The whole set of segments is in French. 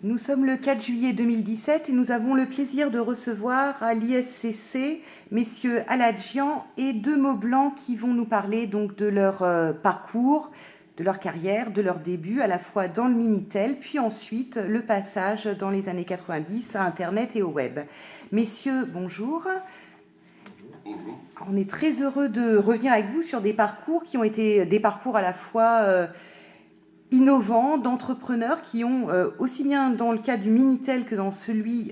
Nous sommes le 4 juillet 2017 et nous avons le plaisir de recevoir à l'ISCC messieurs Aladjian et Demoblanc qui vont nous parler donc de leur parcours, de leur carrière, de leur début à la fois dans le Minitel, puis ensuite le passage dans les années 90 à Internet et au web. Messieurs, bonjour. Bonjour. On est très heureux de revenir avec vous sur des parcours qui ont été des parcours à la fois innovants, d'entrepreneurs qui ont, aussi bien dans le cas du Minitel que dans celui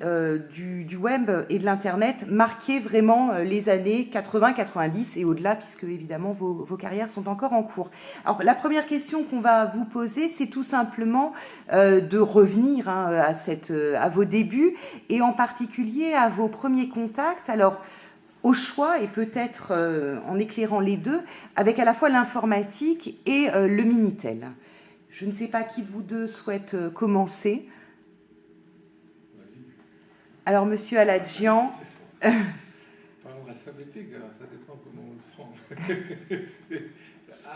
du web et de l'Internet, marqué vraiment les années 80-90 et au-delà, puisque évidemment vos carrières sont encore en cours. Alors la première question qu'on va vous poser, c'est tout simplement de revenir à vos débuts et en particulier à vos premiers contacts. Alors, au choix, et peut-être en éclairant les deux, avec à la fois l'informatique et le Minitel. Je ne sais pas qui de vous deux souhaite commencer. Vas-y. Alors, monsieur Aladjian. Par ordre alphabétique, alors ça dépend comment on le prend.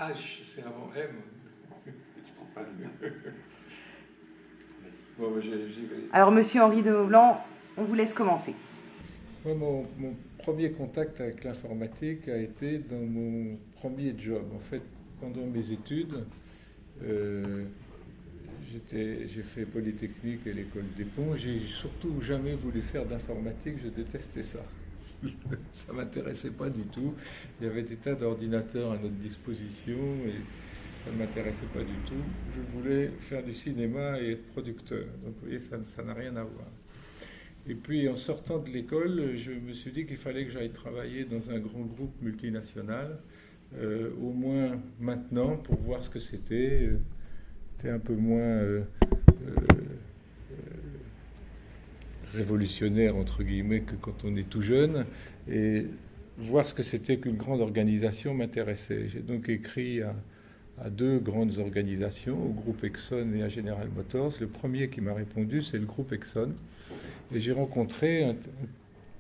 H, c'est avant M. Tu prends pas le Bon, j'y vais. Alors, monsieur Henri Demoblanc, on vous laisse commencer. Moi, mon premier contact avec l'informatique a été dans mon premier job. En fait, pendant mes études, j'ai fait Polytechnique et l'école des Ponts. J'ai surtout jamais voulu faire d'informatique, je détestais ça. Ça m'intéressait pas du tout. Il y avait des tas d'ordinateurs à notre disposition et ça ne m'intéressait pas du tout. Je voulais faire du cinéma et être producteur. Donc vous voyez, ça n'a rien à voir. Et puis en sortant de l'école, je me suis dit qu'il fallait que j'aille travailler dans un grand groupe multinational, au moins maintenant, pour voir ce que c'était. C'était un peu moins révolutionnaire, entre guillemets, que quand on est tout jeune. Et voir ce que c'était qu'une grande organisation m'intéressait. J'ai donc écrit à deux grandes organisations, au groupe Exxon et à General Motors. Le premier qui m'a répondu, c'est le groupe Exxon. Et j'ai rencontré un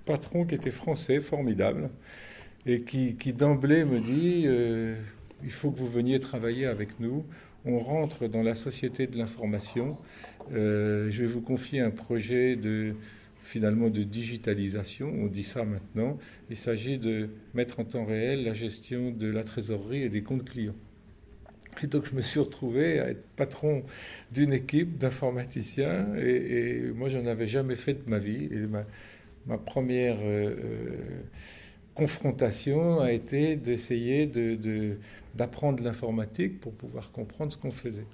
patron qui était français, formidable, et qui d'emblée me dit il faut que vous veniez travailler avec nous. On rentre dans la société de l'information. Je vais vous confier un projet finalement de digitalisation. On dit ça maintenant. Il s'agit de mettre en temps réel la gestion de la trésorerie et des comptes clients. Et donc je me suis retrouvé à être patron d'une équipe d'informaticiens et moi j'en avais jamais fait de ma vie. Et ma première confrontation a été d'essayer d'apprendre l'informatique pour pouvoir comprendre ce qu'on faisait.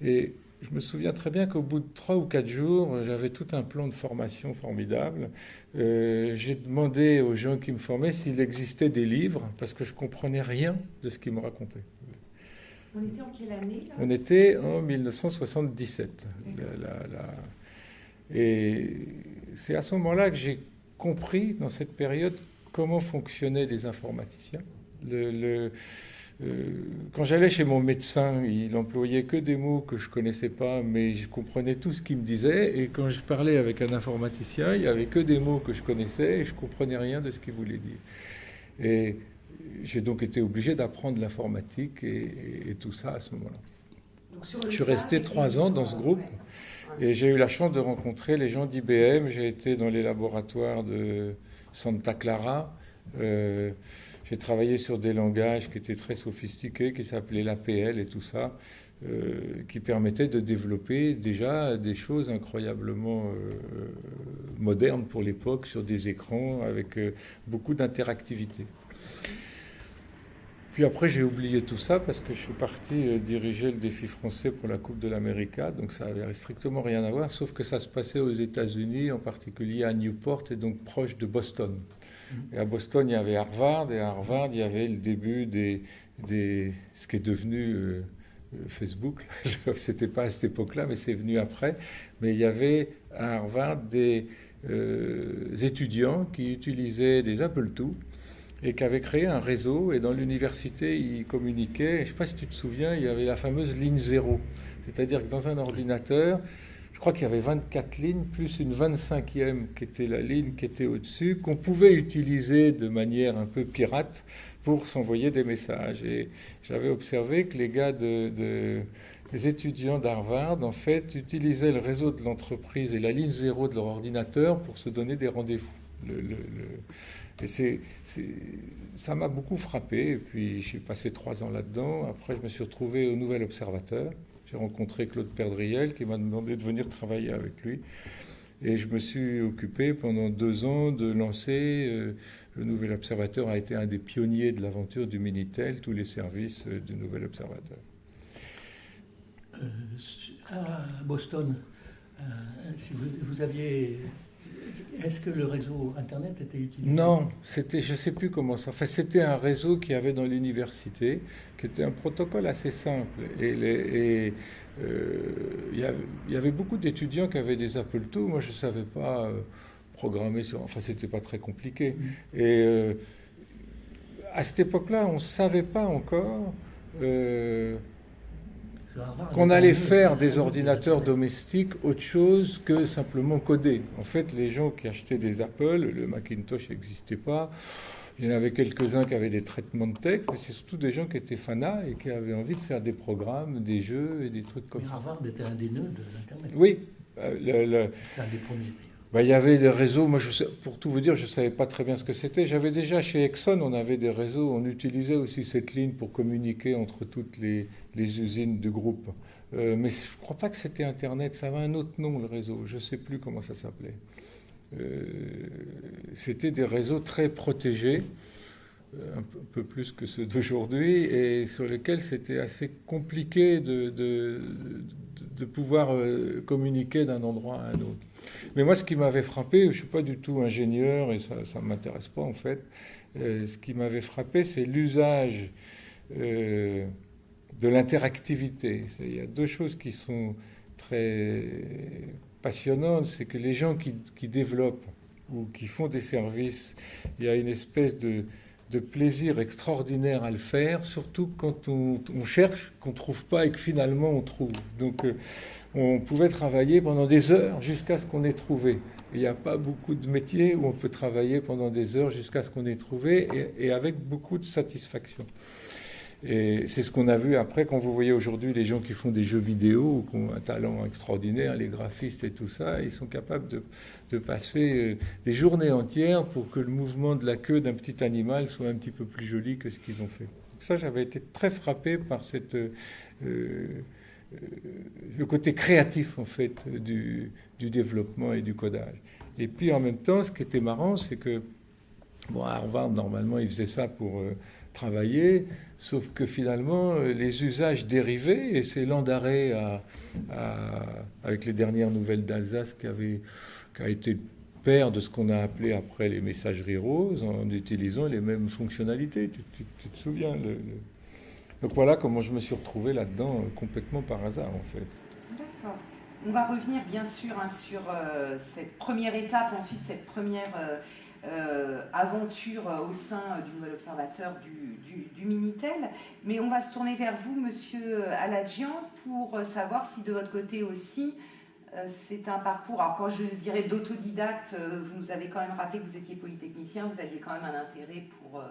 Et je me souviens très bien qu'au bout de 3 ou 4 jours, j'avais tout un plan de formation formidable. J'ai demandé aux gens qui me formaient s'il existait des livres parce que je comprenais rien de ce qu'ils me racontaient. On était en quelle année là ? On était en 1977. Et c'est à ce moment-là que j'ai compris, dans cette période, comment fonctionnaient les informaticiens. Quand j'allais chez mon médecin, il employait que des mots que je ne connaissais pas, mais je comprenais tout ce qu'il me disait. Et quand je parlais avec un informaticien, il n'y avait que des mots que je connaissais et je ne comprenais rien de ce qu'il voulait dire. Et j'ai donc été obligé d'apprendre l'informatique et tout ça à ce moment-là. Je suis resté 3 ans dans ce groupe et j'ai eu la chance de rencontrer les gens d'IBM. J'ai été dans les laboratoires de Santa Clara. J'ai travaillé sur des langages qui étaient très sophistiqués, qui s'appelaient l'APL et tout ça, qui permettaient de développer déjà des choses incroyablement modernes pour l'époque, sur des écrans avec beaucoup d'interactivité. Puis après, j'ai oublié tout ça parce que je suis parti diriger le défi français pour la Coupe de l'América. Donc ça avait strictement rien à voir, sauf que ça se passait aux États-Unis, en particulier à Newport, et donc proche de Boston. Et à Boston, il y avait Harvard, et à Harvard, il y avait le début ce qui est devenu Facebook. C'était pas à cette époque-là, mais c'est venu après. Mais il y avait à Harvard des étudiants qui utilisaient des Apple II, et qui avait créé un réseau, et dans l'université, ils communiquaient. Je ne sais pas si tu te souviens, il y avait la fameuse ligne 0. C'est-à-dire que dans un ordinateur, je crois qu'il y avait 24 lignes, plus une 25e qui était la ligne qui était au-dessus, qu'on pouvait utiliser de manière un peu pirate pour s'envoyer des messages. Et j'avais observé que les gars les étudiants d'Harvard, en fait, utilisaient le réseau de l'entreprise et la ligne 0 de leur ordinateur pour se donner des rendez-vous. Et ça m'a beaucoup frappé. Et puis, j'ai passé 3 ans là-dedans. Après, je me suis retrouvé au Nouvel Observateur. J'ai rencontré Claude Perdriel qui m'a demandé de venir travailler avec lui. Et je me suis occupé pendant 2 ans de lancer... le Nouvel Observateur a été un des pionniers de l'aventure du Minitel, tous les services du Nouvel Observateur. À Boston, si vous aviez... Est-ce que le réseau Internet était utilisé? Non, je ne sais plus comment ça. Enfin, c'était un réseau qu'il y avait dans l'université, qui était un protocole assez simple. Et il y avait beaucoup d'étudiants qui avaient des Apple II. Moi, je ne savais pas programmer sur... Enfin, c'était pas très compliqué. Et à cette époque-là, on ne savait pas encore... qu'on allait faire des ordinateurs domestiques autre chose que simplement coder. En fait, les gens qui achetaient des Apple, le Macintosh n'existait pas. Il y en avait quelques-uns qui avaient des traitements de texte, mais c'est surtout des gens qui étaient fanas et qui avaient envie de faire des programmes, des jeux et des trucs comme ça. Harvard était un des nœuds de l'Internet. Oui. C'est un des premiers. Il y avait des réseaux, moi pour tout vous dire, je ne savais pas très bien ce que c'était. J'avais déjà chez Exxon, on avait des réseaux, on utilisait aussi cette ligne pour communiquer entre toutes les usines du groupe. Mais je ne crois pas que c'était Internet, ça avait un autre nom le réseau, je ne sais plus comment ça s'appelait. C'était des réseaux très protégés, un peu plus que ceux d'aujourd'hui, et sur lesquels c'était assez compliqué de pouvoir communiquer d'un endroit à un autre. Mais moi, ce qui m'avait frappé, je ne suis pas du tout ingénieur et ça ne m'intéresse pas en fait, ce qui m'avait frappé, c'est l'usage de l'interactivité. Il y a 2 choses qui sont très passionnantes, c'est que les gens qui développent ou qui font des services, il y a une espèce de plaisir extraordinaire à le faire, surtout quand on cherche, qu'on ne trouve pas et que finalement on trouve. Donc on pouvait travailler pendant des heures jusqu'à ce qu'on ait trouvé. Il n'y a pas beaucoup de métiers où on peut travailler pendant des heures jusqu'à ce qu'on ait trouvé et avec beaucoup de satisfaction. Et c'est ce qu'on a vu après quand vous voyez aujourd'hui les gens qui font des jeux vidéo, qui ont un talent extraordinaire, les graphistes et tout ça, ils sont capables de passer des journées entières pour que le mouvement de la queue d'un petit animal soit un petit peu plus joli que ce qu'ils ont fait. Donc ça, j'avais été très frappé par le côté créatif en fait du développement et du codage. Et puis en même temps, ce qui était marrant, c'est que à Harvard, normalement, ils faisaient ça pour travailler, sauf que finalement, les usages dérivaient, et c'est Landaré, avec les dernières nouvelles d'Alsace, qui a été père de ce qu'on a appelé après les messageries roses, en utilisant les mêmes fonctionnalités. Tu te souviens Donc voilà comment je me suis retrouvé là-dedans, complètement par hasard, en fait. D'accord. On va revenir, bien sûr, sur cette première étape, ensuite cette première... aventure au sein du Nouvel Observateur du Minitel. Mais on va se tourner vers vous, Monsieur Aladjian, pour savoir si de votre côté aussi, c'est un parcours, alors quand je dirais d'autodidacte, vous nous avez quand même rappelé que vous étiez polytechnicien, vous aviez quand même un intérêt pour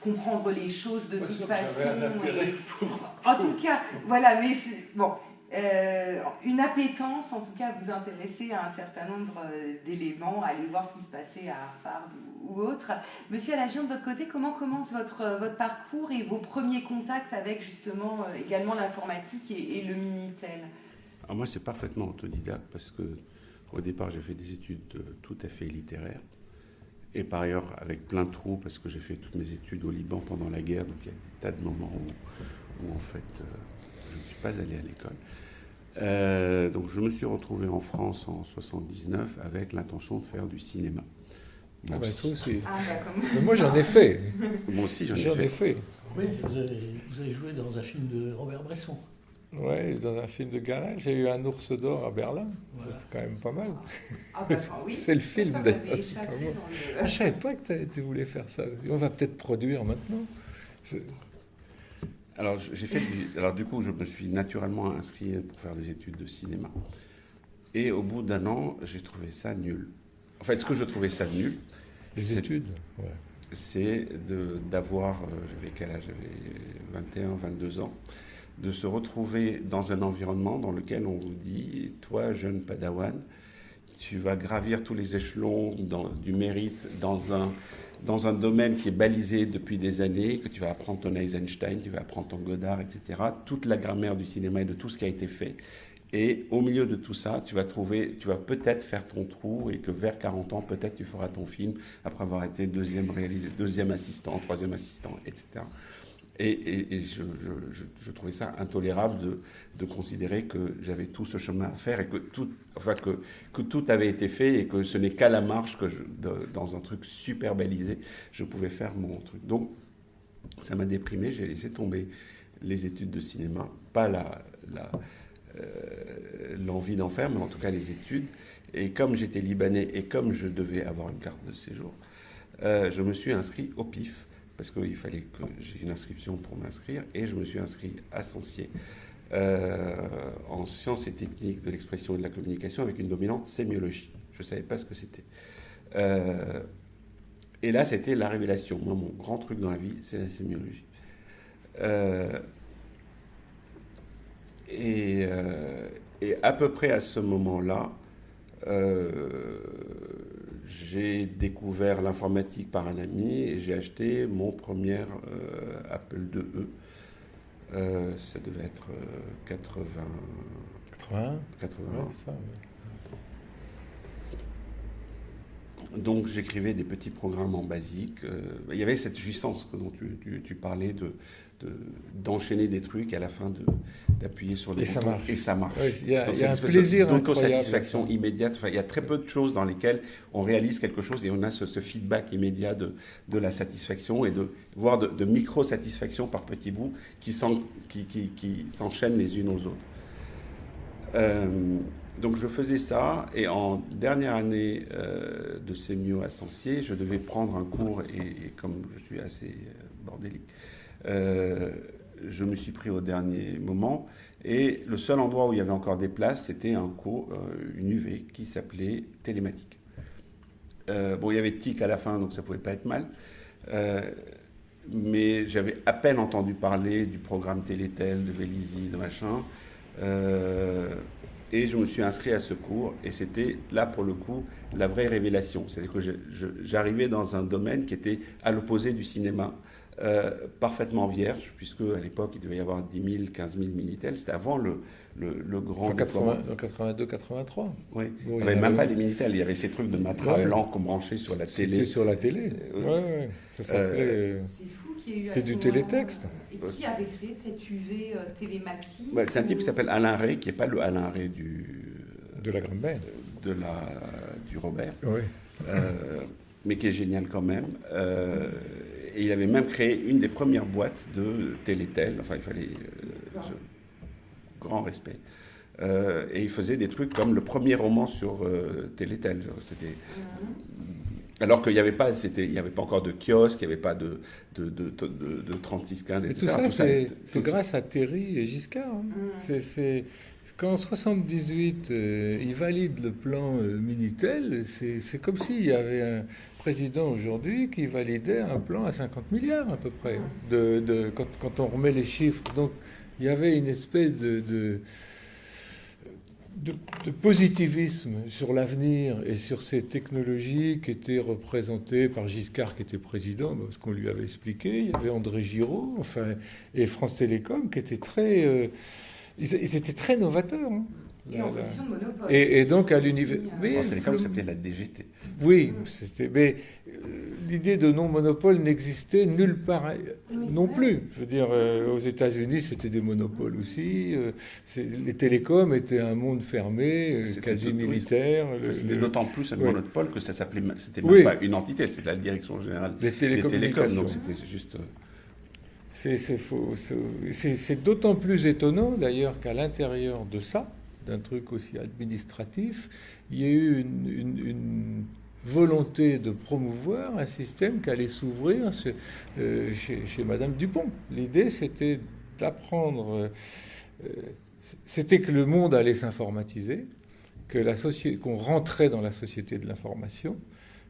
comprendre les choses de toute façon. En tout cas, voilà, mais bon... une appétence, en tout cas, vous intéresser à un certain nombre d'éléments, aller voir ce qui se passait à Harvard ou autre. Monsieur Aladjian, de votre côté, comment commence votre parcours et vos premiers contacts avec justement également l'informatique et le Minitel? Alors moi, c'est parfaitement autodidacte parce que au départ, j'ai fait des études tout à fait littéraires. Et par ailleurs, avec plein de trous, parce que j'ai fait toutes mes études au Liban pendant la guerre, donc il y a des tas de moments où en fait, je ne suis pas allé à l'école. Donc je me suis retrouvé en France en 79 avec l'intention de faire du cinéma. Bon, toi aussi. D'accord. Moi j'en ai fait. Moi aussi j'en ai fait. Oui, vous avez joué dans un film de Robert Bresson. Oui, dans un film de Gala, j'ai eu un ours d'or à Berlin. Voilà. C'est quand même pas mal. Oui. C'est le film d'ailleurs. Je ne Je savais pas que tu voulais faire ça. On va peut-être produire maintenant. Alors, du coup, je me suis naturellement inscrit pour faire des études de cinéma. Et au bout d'1 an, j'ai trouvé ça nul. En fait, ce que je trouvais ça nul... Les études, ouais. C'est d'avoir... j'avais quel âge? J'avais 21, 22 ans. de se retrouver dans un environnement dans lequel on vous dit, toi, jeune padawan, tu vas gravir tous les échelons du mérite dans un domaine qui est balisé depuis des années, que tu vas apprendre ton Eisenstein, tu vas apprendre ton Godard, etc., toute la grammaire du cinéma et de tout ce qui a été fait. Et au milieu de tout ça, tu vas peut-être faire ton trou, et que vers 40 ans, peut-être tu feras ton film après avoir été deuxième assistant, troisième assistant, etc. Et je trouvais ça intolérable de considérer que j'avais tout ce chemin à faire et que tout avait été fait et que ce n'est qu'à la marche que dans un truc super balisé, je pouvais faire mon truc. Donc, ça m'a déprimé, j'ai laissé tomber les études de cinéma, pas l'envie d'en faire, mais en tout cas les études. Et comme j'étais libanais et comme je devais avoir une carte de séjour, je me suis inscrit au PIF, parce qu'il fallait que j'ai une inscription pour m'inscrire, et je me suis inscrit à Censier en sciences et techniques de l'expression et de la communication avec une dominante sémiologie. Je ne savais pas ce que c'était. Et là, c'était la révélation. Moi, mon grand truc dans la vie, c'est la sémiologie. Et à peu près à ce moment-là, j'ai découvert l'informatique par un ami et j'ai acheté mon premier Apple IIe. Ça devait être 80. Ouais, ça, ouais. Donc j'écrivais des petits programmes en basique. Il y avait cette jouissance dont tu parlais d'enchaîner des trucs et à la fin d'appuyer sur les boutons et ça marche. Ouais, il y a un plaisir d'autosatisfaction immédiate. Enfin, il y a très peu de choses dans lesquelles on réalise quelque chose et on a ce feedback immédiat de la satisfaction et voire de micro-satisfaction par petits bouts qui s'enchaînent les unes aux autres. Donc je faisais ça et en dernière année de Sémio à Censier, je devais prendre un cours et comme je suis assez bordélique, je me suis pris au dernier moment et le seul endroit où il y avait encore des places, c'était un cours, une UV qui s'appelait télématique. Bon, il y avait TIC à la fin, donc ça pouvait pas être mal. Mais j'avais à peine entendu parler du programme Télétel, de Vélizy, de machin. Et je me suis inscrit à ce cours et c'était là pour le coup la vraie révélation. C'est-à-dire que j'arrivais dans un domaine qui était à l'opposé du cinéma, parfaitement vierge, puisque à l'époque il devait y avoir 10 000, 15 000 Minitel. C'était avant le grand... En 82-83. Oui, il n'y avait même pas les Minitel, il y avait ces trucs de matra blanc qu'on branchait sur la télé. C'était sur la télé, ouais. Ça s'appelait... C'est fou qu'il y ait eu c'était du télétexte. Et qui avait créé cette UV télématique c'est un type qui s'appelle Alain Ray, qui n'est pas le Alain Ray de la Grande-Mère. Du Robert. Oui. Mais qui est génial quand même. Et il avait même créé une des premières boîtes de Télétel. Enfin, il fallait... grand respect. Et il faisait des trucs comme le premier roman sur Télétel. C'était... Alors qu'il n'y avait pas, il n'y avait pas encore de kiosque, il n'y avait pas de 3615, etc. Tout ça, c'est grâce à Terry et Giscard. C'est quand en 78, ils valident le plan Minitel, c'est comme s'il y avait un président aujourd'hui qui validait un plan à 50 milliards à peu près, quand on remet les chiffres. Donc il y avait une espèce de positivisme sur l'avenir et sur ces technologies qui étaient représentées par Giscard qui était président, parce qu'on lui avait expliqué. Il y avait André Giraud, et France Télécom qui étaient très... ils étaient très novateurs. Hein. Et en position de monopole. Et donc à l'université... France Télécom s'appelait la DGT. Oui, mais l'idée de non-monopole n'existait nulle part non plus. Je veux dire, aux États-Unis, c'était des monopoles aussi. Les télécoms étaient un monde fermé, quasi militaire. C'était d'autant plus un monopole que ça s'appelait... C'était même pas une entité, c'était la direction générale des télécoms. Donc c'était juste... C'est d'autant plus étonnant, d'ailleurs, qu'à l'intérieur de ça, d'un truc aussi administratif, il y a eu une volonté de promouvoir un système qui allait s'ouvrir chez Madame Dupont. L'idée, c'était d'apprendre... c'était que le monde allait s'informatiser, qu'on rentrait dans la société de l'information,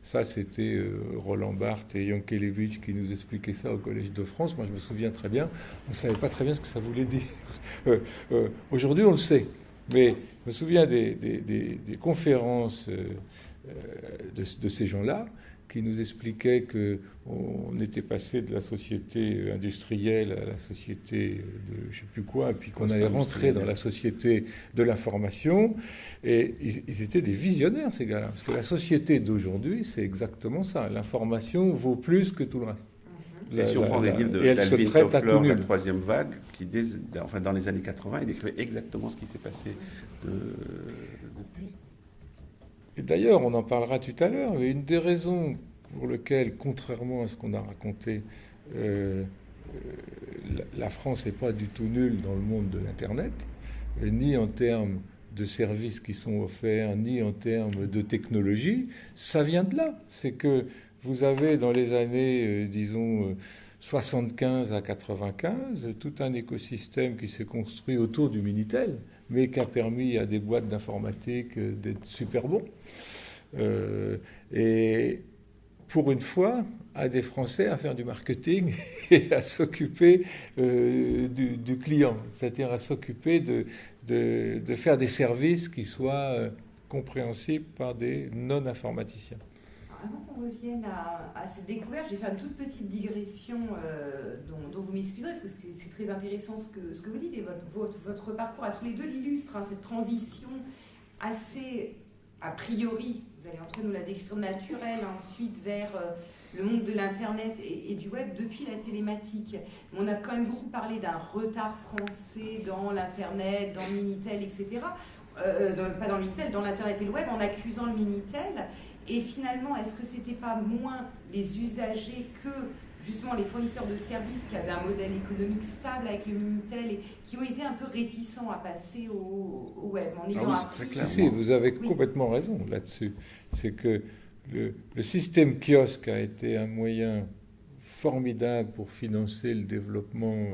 Ça, c'était Roland Barthes et Yankelevitch qui nous expliquaient ça au Collège de France. Moi, je me souviens très bien. On ne savait pas très bien ce que ça voulait dire. Aujourd'hui, on le sait. Mais je me souviens des conférences de ces gens-là qui nous expliquaient qu'on était passé de la société industrielle à la société de je ne sais plus quoi, et puis qu'on allait rentrer dans la société de l'information. Et ils étaient des visionnaires, ces gars-là. Parce que la société d'aujourd'hui, c'est exactement ça. L'information vaut plus que tout le reste. Et si on prend des livres d'Alvin Toffler, La troisième vague, qui, dans les années 80, il décrivait exactement ce qui s'est passé depuis. Et d'ailleurs, on en parlera tout à l'heure, mais une des raisons pour lesquelles, contrairement à ce qu'on a raconté, la France n'est pas du tout nulle dans le monde de l'Internet, ni en termes de services qui sont offerts, ni en termes de technologie, ça vient de là. C'est que vous avez dans les années, disons, 75 à 95, tout un écosystème qui s'est construit autour du Minitel, mais qui a permis à des boîtes d'informatique d'être super bons. Et pour une fois, à des Français à faire du marketing et à s'occuper du client, c'est-à-dire à s'occuper de faire des services qui soient compréhensibles par des non-informaticiens. Avant qu'on revienne à cette découverte, j'ai fait une toute petite digression dont vous m'excuserez, parce que c'est très intéressant ce que vous dites, et votre parcours à tous les deux l'illustre, hein, cette transition assez, a priori, vous allez en train de nous la décrire, naturelle, hein, ensuite vers le monde de l'Internet et du web depuis la télématique. On a quand même beaucoup parlé d'un retard français dans l'Internet, dans le Minitel, etc. Pas dans le Minitel, dans l'Internet et le web, en accusant le Minitel. Et finalement, est-ce que ce n'était pas moins les usagers que justement les fournisseurs de services qui avaient un modèle économique stable avec le Minitel et qui ont été un peu réticents à passer au web en ayant appris... Si, vous avez complètement raison là-dessus. C'est que le système kiosque a été un moyen formidable pour financer le développement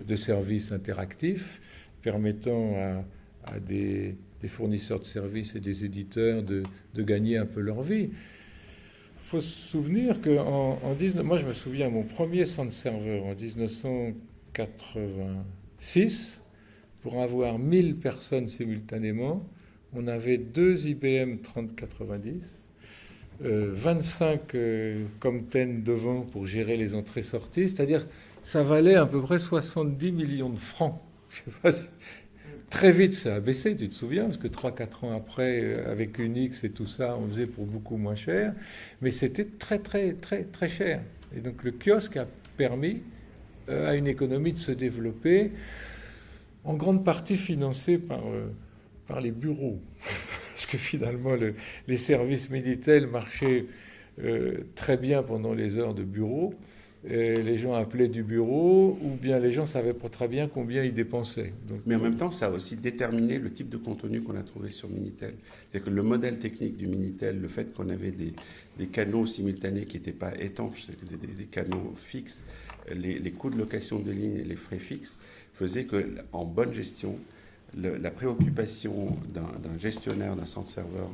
de services interactifs, permettant à des fournisseurs de services et des éditeurs de gagner un peu leur vie. Il faut se souvenir que moi je me souviens, mon premier centre serveur en 1986, pour avoir 1000 personnes simultanément, on avait 2 IBM 3090, 25 Compten devant pour gérer les entrées-sorties, c'est-à-dire ça valait à peu près 70 millions de francs. Je sais pas si... Très vite, ça a baissé, tu te souviens, parce que 3-4 ans après, avec Unix et tout ça, on faisait pour beaucoup moins cher, mais c'était très, très, très, très cher. Et donc le kiosque a permis à une économie de se développer, en grande partie financée par les bureaux. Parce que finalement, les services Minitel marchaient très bien pendant les heures de bureau. Les gens appelaient du bureau, ou bien les gens ne savaient pas très bien combien ils dépensaient. Donc, mais en même temps, ça a aussi déterminé le type de contenu qu'on a trouvé sur Minitel. C'est que le modèle technique du Minitel, le fait qu'on avait des canaux simultanés qui n'étaient pas étanches, des canaux fixes, les coûts de location de ligne et les frais fixes, faisaient qu'en bonne gestion, la préoccupation d'un gestionnaire d'un centre serveur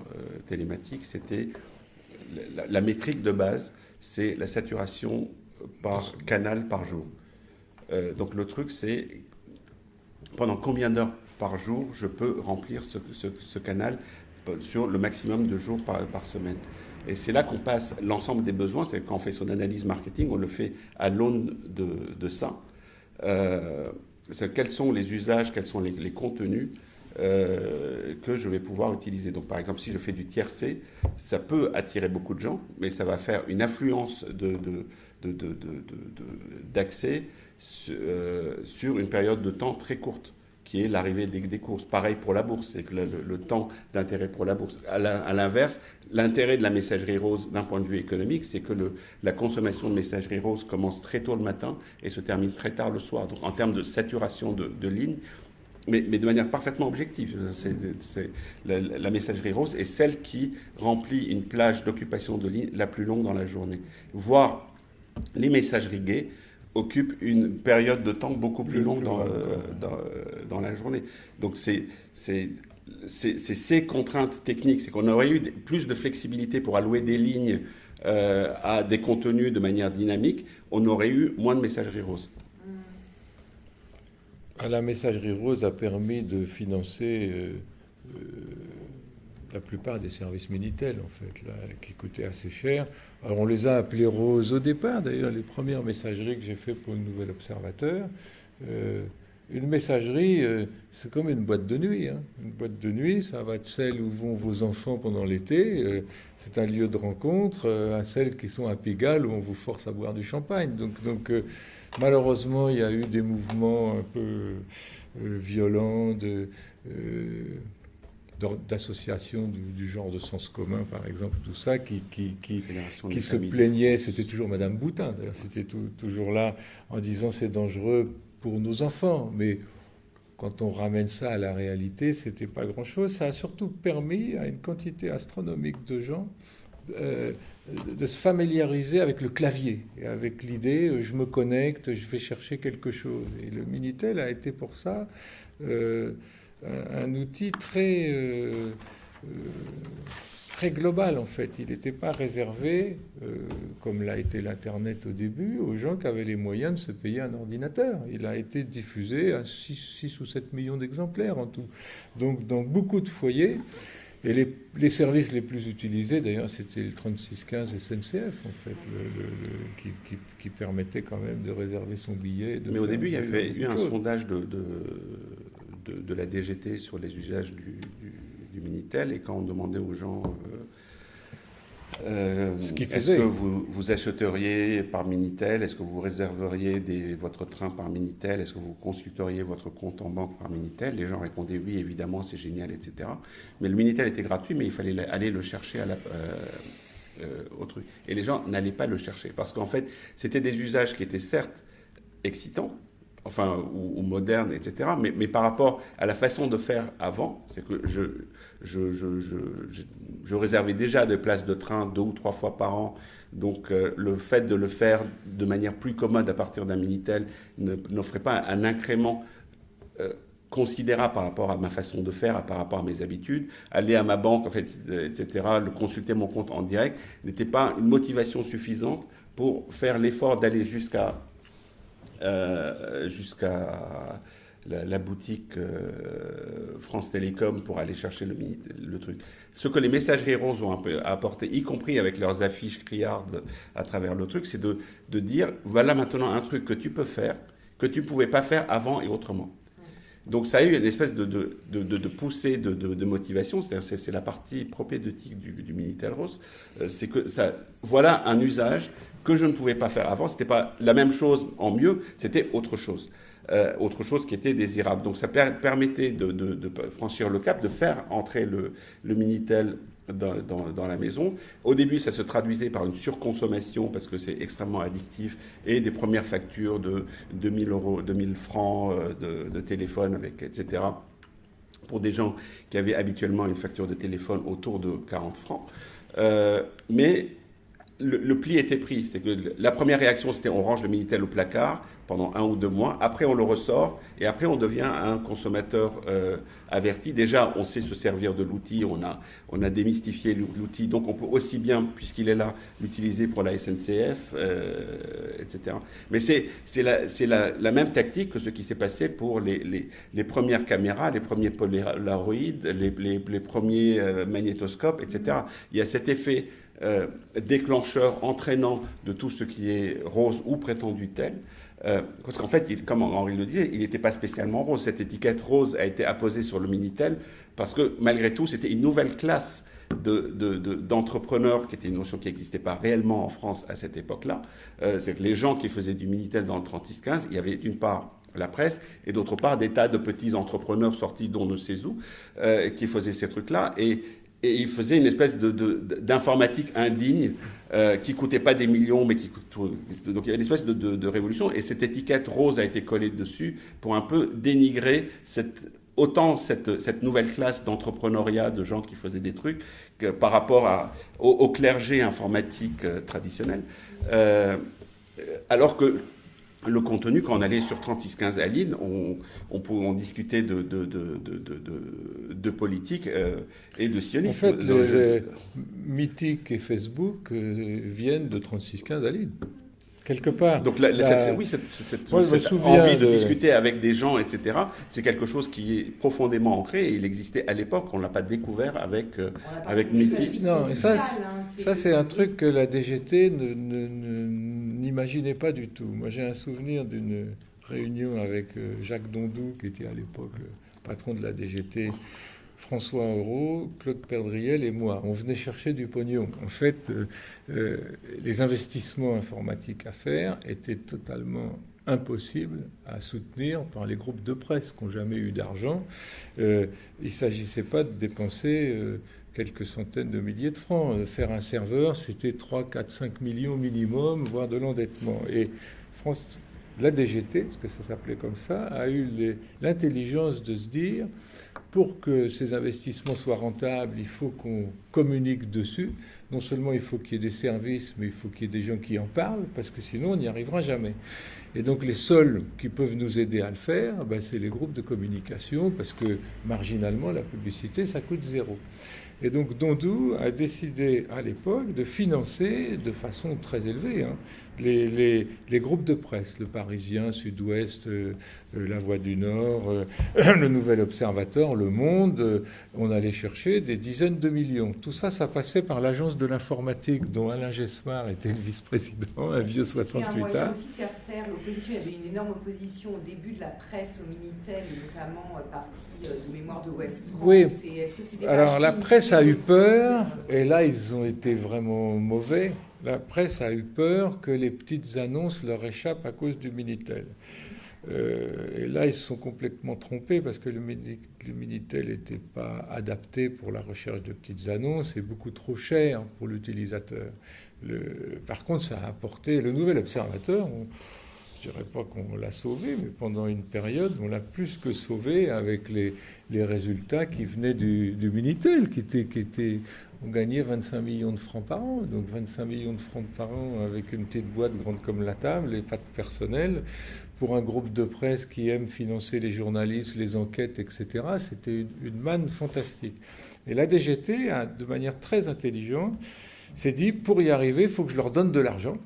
télématique, c'était la métrique de base, c'est la saturation par canal par jour. Donc le truc, c'est pendant combien d'heures par jour je peux remplir ce canal sur le maximum de jours par semaine. Et c'est là qu'on passe l'ensemble des besoins. C'est quand on fait son analyse marketing, on le fait à l'aune de ça. Quels sont les usages, quels sont les contenus que je vais pouvoir utiliser. Donc par exemple, si je fais du tiercé, ça peut attirer beaucoup de gens, mais ça va faire une affluence d'accès sur une période de temps très courte, qui est l'arrivée des courses. Pareil pour la bourse, c'est que le temps d'intérêt pour la bourse. À l'inverse, l'intérêt de la messagerie rose d'un point de vue économique, c'est que la consommation de messagerie rose commence très tôt le matin et se termine très tard le soir. Donc en termes de saturation de lignes, mais de manière parfaitement objective. La messagerie rose est celle qui remplit une plage d'occupation de ligne la plus longue dans la journée. Voire les messageries gays occupent une période de temps beaucoup plus longue dans la journée. Donc c'est c'est ces contraintes techniques, c'est qu'on aurait eu plus de flexibilité pour allouer des lignes à des contenus de manière dynamique, on aurait eu moins de messagerie rose. La messagerie rose a permis de financer la plupart des services Minitel, en fait, là, qui coûtaient assez cher. Alors, on les a appelés roses au départ, d'ailleurs, les premières messageries que j'ai faites pour le Nouvel Observateur. Une messagerie, c'est comme une boîte de nuit. Hein. Une boîte de nuit, ça va de celle où vont vos enfants pendant l'été. C'est un lieu de rencontre, à celles qui sont à Pigalle, où on vous force à boire du champagne. Donc malheureusement, il y a eu des mouvements un peu violents d'associations du genre de Sens commun, par exemple, tout ça, qui se plaignaient. C'était toujours Madame Boutin, d'ailleurs, c'était toujours là, en disant c'est dangereux pour nos enfants. Mais quand on ramène ça à la réalité, c'était pas grand-chose. Ça a surtout permis à une quantité astronomique de gens de se familiariser avec le clavier et avec l'idée je me connecte, je vais chercher quelque chose. Et le Minitel a été pour ça un outil très global, en fait. Il n'était pas réservé, comme l'a été l'Internet au début, aux gens qui avaient les moyens de se payer un ordinateur. Il a été diffusé à 6 ou 7 millions d'exemplaires en tout. Donc dans beaucoup de foyers. Et les services les plus utilisés, d'ailleurs, c'était le 3615 SNCF, en fait, qui permettait quand même de réserver son billet. Mais au début, il y avait eu un sondage de la DGT sur les usages du Minitel, et quand on demandait aux gens est-ce que vous achèteriez par Minitel, est-ce que vous réserveriez votre train par Minitel, est-ce que vous consulteriez votre compte en banque par Minitel, les gens répondaient oui, évidemment, c'est génial, etc. Mais le Minitel était gratuit, mais il fallait aller le chercher au truc. Et les gens n'allaient pas le chercher, parce qu'en fait, c'était des usages qui étaient certes excitants, enfin, ou moderne, etc. Mais par rapport à la façon de faire avant, c'est que je réservais déjà des places de train 2 ou 3 fois par an. Donc, le fait de le faire de manière plus commode à partir d'un Minitel n'offrait pas un incrément considérable par rapport à ma façon de faire, par rapport à mes habitudes. Aller à ma banque, en fait, etc., consulter mon compte en direct, n'était pas une motivation suffisante pour faire l'effort d'aller jusqu'à la boutique France Télécom pour aller chercher le truc. Ce que les messageries roses ont un peu apporté, y compris avec leurs affiches criardes à travers le truc, c'est de dire, voilà maintenant un truc que tu peux faire, que tu ne pouvais pas faire avant et autrement. Donc ça a eu une espèce de poussée de motivation, c'est la partie propédeutique du Minitel Rose, c'est que voilà un usage que je ne pouvais pas faire avant. C'était pas la même chose en mieux, c'était autre chose qui était désirable. Donc ça permettait de franchir le cap, de faire entrer le Minitel dans la maison. Au début, ça se traduisait par une surconsommation parce que c'est extrêmement addictif, et des premières factures de 2000 francs de téléphone, etc. Pour des gens qui avaient habituellement une facture de téléphone autour de 40 francs. Mais le pli était pris. C'est que la première réaction, c'était on range le Minitel au placard pendant 1 ou 2 mois. Après, on le ressort. Et après, on devient un consommateur averti. Déjà, on sait se servir de l'outil. On a démystifié l'outil. Donc, on peut aussi bien, puisqu'il est là, l'utiliser pour la SNCF, etc. Mais c'est la même tactique que ce qui s'est passé pour les premières caméras, les premiers Polaroid, les premiers magnétoscopes, etc. Il y a cet effet déclencheur, entraînant de tout ce qui est rose ou prétendu tel. Parce qu'en fait, comme Henri le disait, il n'était pas spécialement rose. Cette étiquette rose a été apposée sur le Minitel parce que, malgré tout, c'était une nouvelle classe d'entrepreneurs, qui était une notion qui n'existait pas réellement en France à cette époque-là. C'est que les gens qui faisaient du Minitel dans le 3615, il y avait d'une part la presse, et d'autre part des tas de petits entrepreneurs sortis d'on ne sait où, qui faisaient ces trucs-là, et ils faisaient une espèce d'informatique indigne qui coûtait pas des millions, mais qui coûte tout. Donc il y a une espèce de révolution, et cette étiquette rose a été collée dessus pour un peu dénigrer cette nouvelle classe d'entrepreneuriat, de gens qui faisaient des trucs, par rapport au clergé informatique traditionnel. Alors que le contenu, quand on allait sur 3615 Aline, on discutait de politique et de sionisme. En fait, Mythique et Facebook viennent de 3615 Aline. Quelque part. Donc cette envie de discuter avec des gens, etc., c'est quelque chose qui est profondément ancré et il existait à l'époque. On ne l'a pas découvert avec Mythique. Non, et ça c'est un truc que la DGT n'imaginait pas du tout. Moi, j'ai un souvenir d'une réunion avec Jacques Dondou, qui était à l'époque patron de la DGT, François Aurault, Claude Perdriel et moi. On venait chercher du pognon. En fait, les investissements informatiques à faire étaient totalement impossibles à soutenir par les groupes de presse qui n'ont jamais eu d'argent. Il ne s'agissait pas de dépenser quelques centaines de milliers de francs. Faire un serveur, c'était 3, 4, 5 millions minimum, voire de l'endettement. Et la DGT, parce que ça s'appelait comme ça, a eu l'intelligence de se dire, pour que ces investissements soient rentables, il faut qu'on communique dessus. Non seulement il faut qu'il y ait des services, mais il faut qu'il y ait des gens qui en parlent, parce que sinon on n'y arrivera jamais. Et donc les seuls qui peuvent nous aider à le faire, c'est les groupes de communication, parce que marginalement la publicité, ça coûte 0. Et donc Dondou a décidé à l'époque de financer de façon très élevée les groupes de presse, le Parisien, Sud-Ouest, La Voix du Nord, le Nouvel Observateur, Le Monde. On allait chercher des dizaines de millions. Tout ça, ça passait par l'agence de l'informatique dont Alain Gesmar était le vice-président, un vieux 68 ans. C'est un moyen aussi de faire taire l'opposition. Il y avait une énorme opposition au début de la presse au Minitel, notamment partie de Mémoire de Ouest France. Oui. Est-ce que c'est alors la presse a eu peur, et là ils ont été vraiment mauvais. La presse a eu peur que les petites annonces leur échappent à cause du Minitel. Et là, ils se sont complètement trompés parce que le Minitel n'était pas adapté pour la recherche de petites annonces et beaucoup trop cher pour l'utilisateur. Par contre, ça a apporté le Nouvel Observateur. Je ne dirais pas qu'on l'a sauvé, mais pendant une période, on l'a plus que sauvé avec les résultats qui venaient du Minitel, qui étaient on gagnait 25 millions de francs par an. Donc 25 millions de francs par an avec une petite boîte grande comme la table et pas de personnel. Pour un groupe de presse qui aime financer les journalistes, les enquêtes, etc., c'était une manne fantastique. Et la DGT, de manière très intelligente, s'est dit, pour y arriver, il faut que je leur donne de l'argent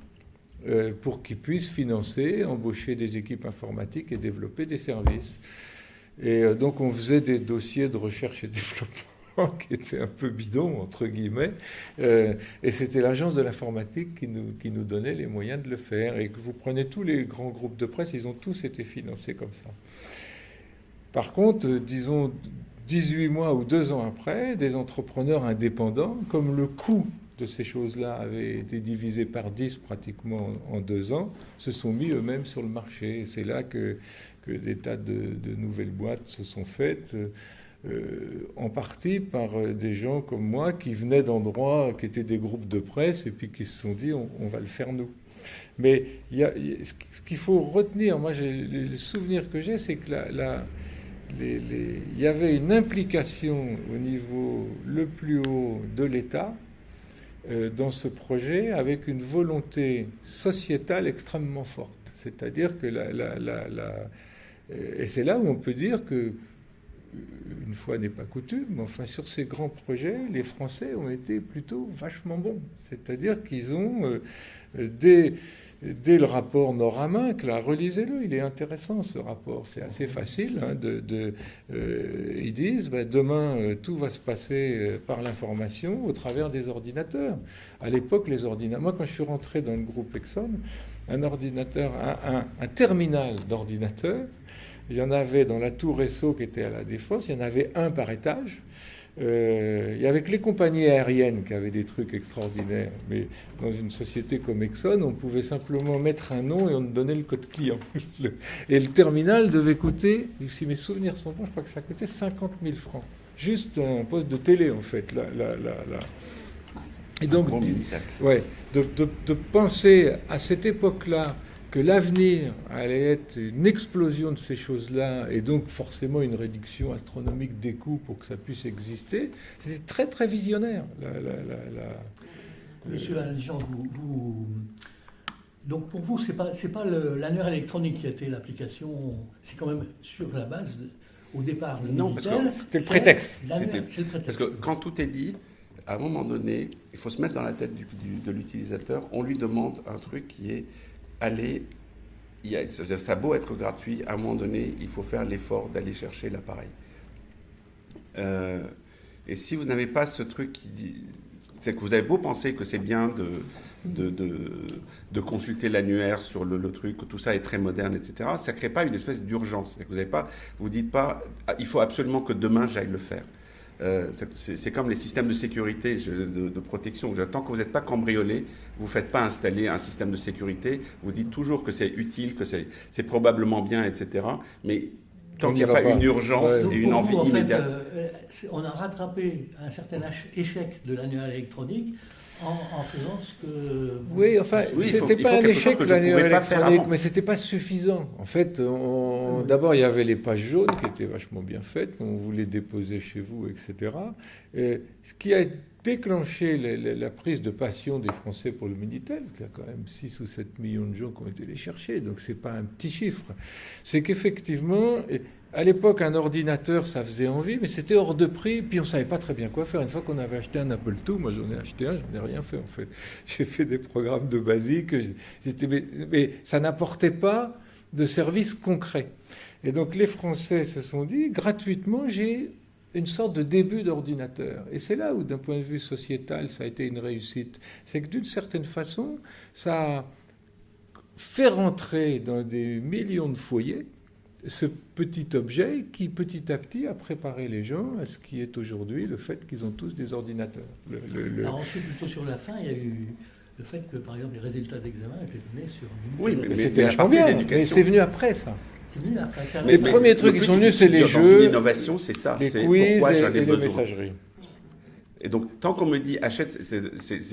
pour qu'ils puissent financer, embaucher des équipes informatiques et développer des services. Et donc on faisait des dossiers de recherche et développement qui était un peu bidon, entre guillemets, et c'était l'agence de l'informatique qui nous donnait les moyens de le faire. Et que vous prenez tous les grands groupes de presse, ils ont tous été financés comme ça. Par contre, disons, 18 mois ou 2 ans après, des entrepreneurs indépendants, comme le coût de ces choses-là avait été divisé par 10 pratiquement en 2 ans, se sont mis eux-mêmes sur le marché. Et c'est là que des tas de nouvelles boîtes se sont faites, en partie par des gens comme moi qui venaient d'endroits qui étaient des groupes de presse et puis qui se sont dit on va le faire nous. Mais ce qu'il faut retenir, moi le souvenir que j'ai, c'est que il y avait une implication au niveau le plus haut de l'État dans ce projet avec une volonté sociétale extrêmement forte. C'est-à-dire que et c'est là où on peut dire que, une fois n'est pas coutume, mais enfin sur ces grands projets, les Français ont été plutôt vachement bons. C'est-à-dire qu'ils ont, dès le rapport Nord-Amain, là, relisez-le, il est intéressant ce rapport, c'est assez facile. Ils disent, demain, tout va se passer par l'information au travers des ordinateurs. À l'époque, les ordinateurs... Moi, quand je suis rentré dans le groupe Exxon, un ordinateur, un terminal d'ordinateur, il y en avait dans la tour Esso qui était à la Défense, il y en avait un par étage. Il y avait que les compagnies aériennes qui avaient des trucs extraordinaires. Mais dans une société comme Exxon, on pouvait simplement mettre un nom et on donnait le code client. Et le terminal devait coûter, si mes souvenirs sont bons, je crois que ça coûtait 50 000 francs. Juste un poste de télé, en fait. Et donc, de penser à cette époque-là que l'avenir allait être une explosion de ces choses-là et donc forcément une réduction astronomique des coûts pour que ça puisse exister, c'était très très visionnaire. Monsieur Alain Jean, Donc pour vous, c'est pas l'annuaire électronique qui a été l'application, c'est quand même sur la base, au départ, le Non, parce que Minitel, c'était le prétexte. C'est le prétexte. Parce que quand tout est dit, à un moment donné, il faut se mettre dans la tête de l'utilisateur. On lui demande un truc qui est aller. Ça a beau être gratuit, à un moment donné, il faut faire l'effort d'aller chercher l'appareil. Et si vous n'avez pas ce truc qui dit. C'est que vous avez beau penser que c'est bien de consulter l'annuaire sur le truc, que tout ça est très moderne, etc. Ça ne crée pas une espèce d'urgence. Vous ne dites pas, il faut absolument que demain j'aille le faire. C'est comme les systèmes de sécurité, de protection. Tant que vous n'êtes pas cambriolé, vous ne faites pas installer un système de sécurité. Vous dites toujours que c'est utile, que c'est probablement bien, etc. Mais tant qu'il n'y a pas une urgence et une envie immédiate. On a rattrapé un certain échec de l'annuaire électronique en faisant ce que... Oui, enfin, c'était pas un échec l'annuaire électronique, mais c'était pas suffisant. En fait, d'abord, il y avait les pages jaunes qui étaient vachement bien faites, qu'on voulait déposer chez vous, etc. Et ce qui a déclenché la prise de passion des Français pour le Minitel, qui a quand même 6 ou 7 millions de gens qui ont été les chercher, donc c'est pas un petit chiffre. C'est qu'effectivement... À l'époque, un ordinateur, ça faisait envie, mais c'était hors de prix, puis on ne savait pas très bien quoi faire. Une fois qu'on avait acheté un Apple II, moi j'en ai acheté un, j'en ai rien fait en fait. J'ai fait des programmes de basique, mais ça n'apportait pas de service concret. Et donc les Français se sont dit, gratuitement, j'ai une sorte de début d'ordinateur. Et c'est là où, d'un point de vue sociétal, ça a été une réussite. C'est que d'une certaine façon, ça a fait rentrer dans des millions de foyers ce petit objet qui, petit à petit, a préparé les gens à ce qui est aujourd'hui le fait qu'ils ont tous des ordinateurs. Alors ensuite, plutôt sur la fin, il y a eu le fait que, par exemple, les résultats d'examen étaient donnés sur... Oui, mais c'était vachement bien, mais c'est venu après, ça. C'est venu après. Les premiers trucs qui sont venus, c'est les jeux, l'innovation, c'est ça. les c'est quiz pourquoi j'en ai et les besoin. messageries. Et donc, tant qu'on me dit achète,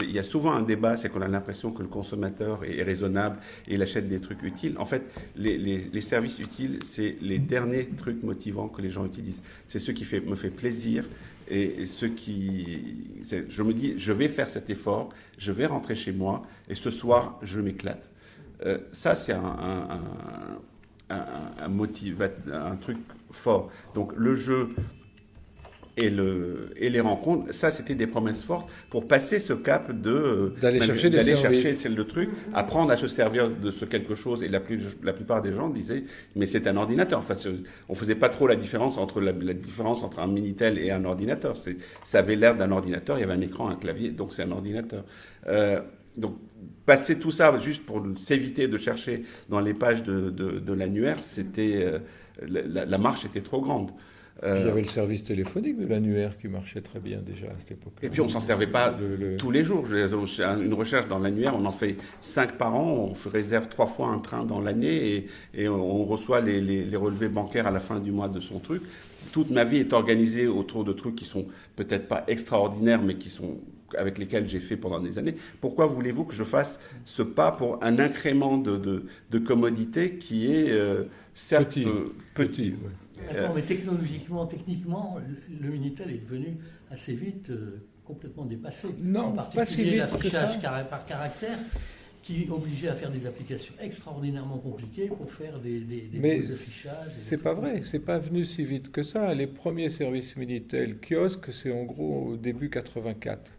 il y a souvent un débat, c'est qu'on a l'impression que le consommateur est raisonnable et il achète des trucs utiles. En fait, les services utiles, c'est les derniers trucs motivants que les gens utilisent. C'est ce qui me fait plaisir et ce qui... Je me dis, je vais faire cet effort, je vais rentrer chez moi et ce soir, je m'éclate. Ça, c'est un truc fort. Donc, le jeu... Et les rencontres, ça c'était des promesses fortes pour passer ce cap d'aller chercher le truc, apprendre à se servir de ce quelque chose. Et la plupart des gens disaient, mais c'est un ordinateur. Enfin, on faisait pas trop la différence entre un Minitel et un ordinateur. Ça avait l'air d'un ordinateur, il y avait un écran, un clavier, donc c'est un ordinateur. Donc passer tout ça juste pour s'éviter de chercher dans les pages de l'annuaire, c'était la marche était trop grande. Il y avait le service téléphonique de l'annuaire qui marchait très bien déjà à cette époque. Et puis on ne s'en servait pas tous les jours. Une recherche dans l'annuaire, on en fait 5 par an, on réserve 3 fois un train dans l'année et on reçoit les relevés bancaires à la fin du mois de son truc. Toute ma vie est organisée autour de trucs qui sont peut-être pas extraordinaires, mais avec lesquels j'ai fait pendant des années. Pourquoi voulez-vous que je fasse ce pas pour un incrément de commodité qui est certes petit ouais. D'accord, mais techniquement, le Minitel est devenu assez vite complètement dépassé. Non, en particulier pas si vite l'affichage par caractère qui obligeait à faire des applications extraordinairement compliquées pour faire des beaux affichages. C'est pas vrai, c'est pas venu si vite que ça. Les premiers services Minitel kiosque, c'est en gros au début 84.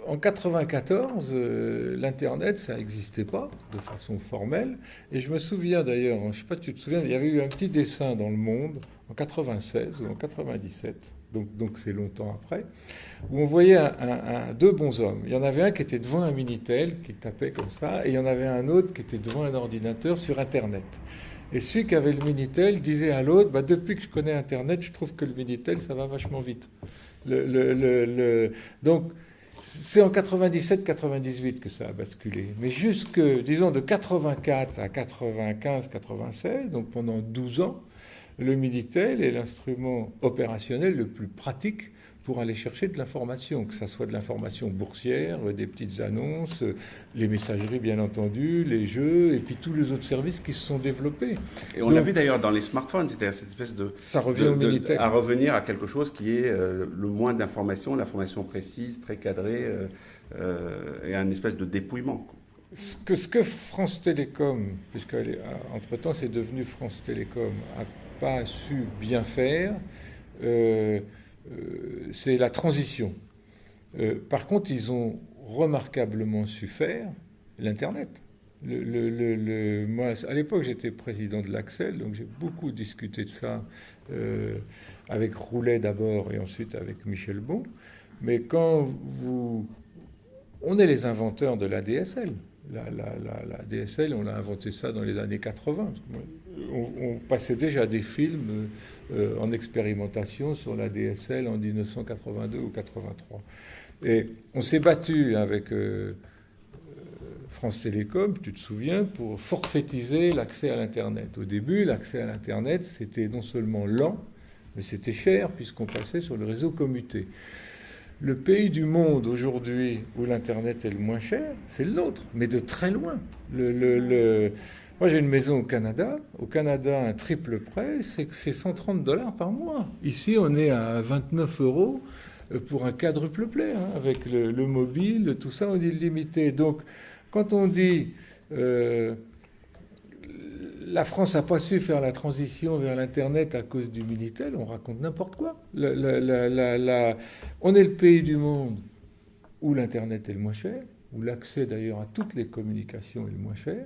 En 94, l'Internet, ça n'existait pas de façon formelle. Et je me souviens d'ailleurs, je ne sais pas si tu te souviens, il y avait eu un petit dessin dans Le Monde en 96 ou en 97, donc c'est longtemps après, où on voyait deux bonshommes. Il y en avait un qui était devant un Minitel, qui tapait comme ça, et il y en avait un autre qui était devant un ordinateur sur Internet. Et celui qui avait le Minitel disait à l'autre, depuis que je connais Internet, je trouve que le Minitel, ça va vachement vite. Donc, c'est en 97-98 que ça a basculé. Mais jusque, disons, de 84 à 95-96, donc pendant 12 ans, le Minitel est l'instrument opérationnel le plus pratique pour aller chercher de l'information, que ce soit de l'information boursière, des petites annonces, les messageries bien entendu, les jeux, et puis tous les autres services qui se sont développés. Et on l'a vu d'ailleurs dans les smartphones, c'est-à-dire cette espèce ça revient au Minitel. À revenir à quelque chose qui est le moins d'information, l'information précise, très cadrée, et un espèce de dépouillement. Ce que France Télécom, puisqu'entre-temps c'est devenu France Télécom, n'a pas su bien faire, c'est la transition. Par contre, ils ont remarquablement su faire l'Internet. Moi, à l'époque, j'étais président de l'Axel, donc j'ai beaucoup discuté de ça avec Roulet d'abord et ensuite avec Michel Bon. Mais on est les inventeurs de la DSL. La DSL, on a inventé ça dans les années 80. On passait déjà des films en expérimentation sur la DSL en 1982 ou 83. Et on s'est battu avec France Télécom, tu te souviens, pour forfaitiser l'accès à l'Internet. Au début, l'accès à l'Internet, c'était non seulement lent, mais c'était cher puisqu'on passait sur le réseau commuté. Le pays du monde aujourd'hui où l'Internet est le moins cher, c'est le nôtre, mais de très loin. Moi, j'ai une maison au Canada. Au Canada, un triple prêt, c'est $130 par mois. Ici, on est à 29 € pour un quadruple play, hein, avec le mobile, tout ça, on est limité. Donc, quand on dit la France n'a pas su faire la transition vers l'Internet à cause du Minitel, on raconte n'importe quoi. On est le pays du monde où l'Internet est le moins cher, où l'accès d'ailleurs à toutes les communications est le moins cher.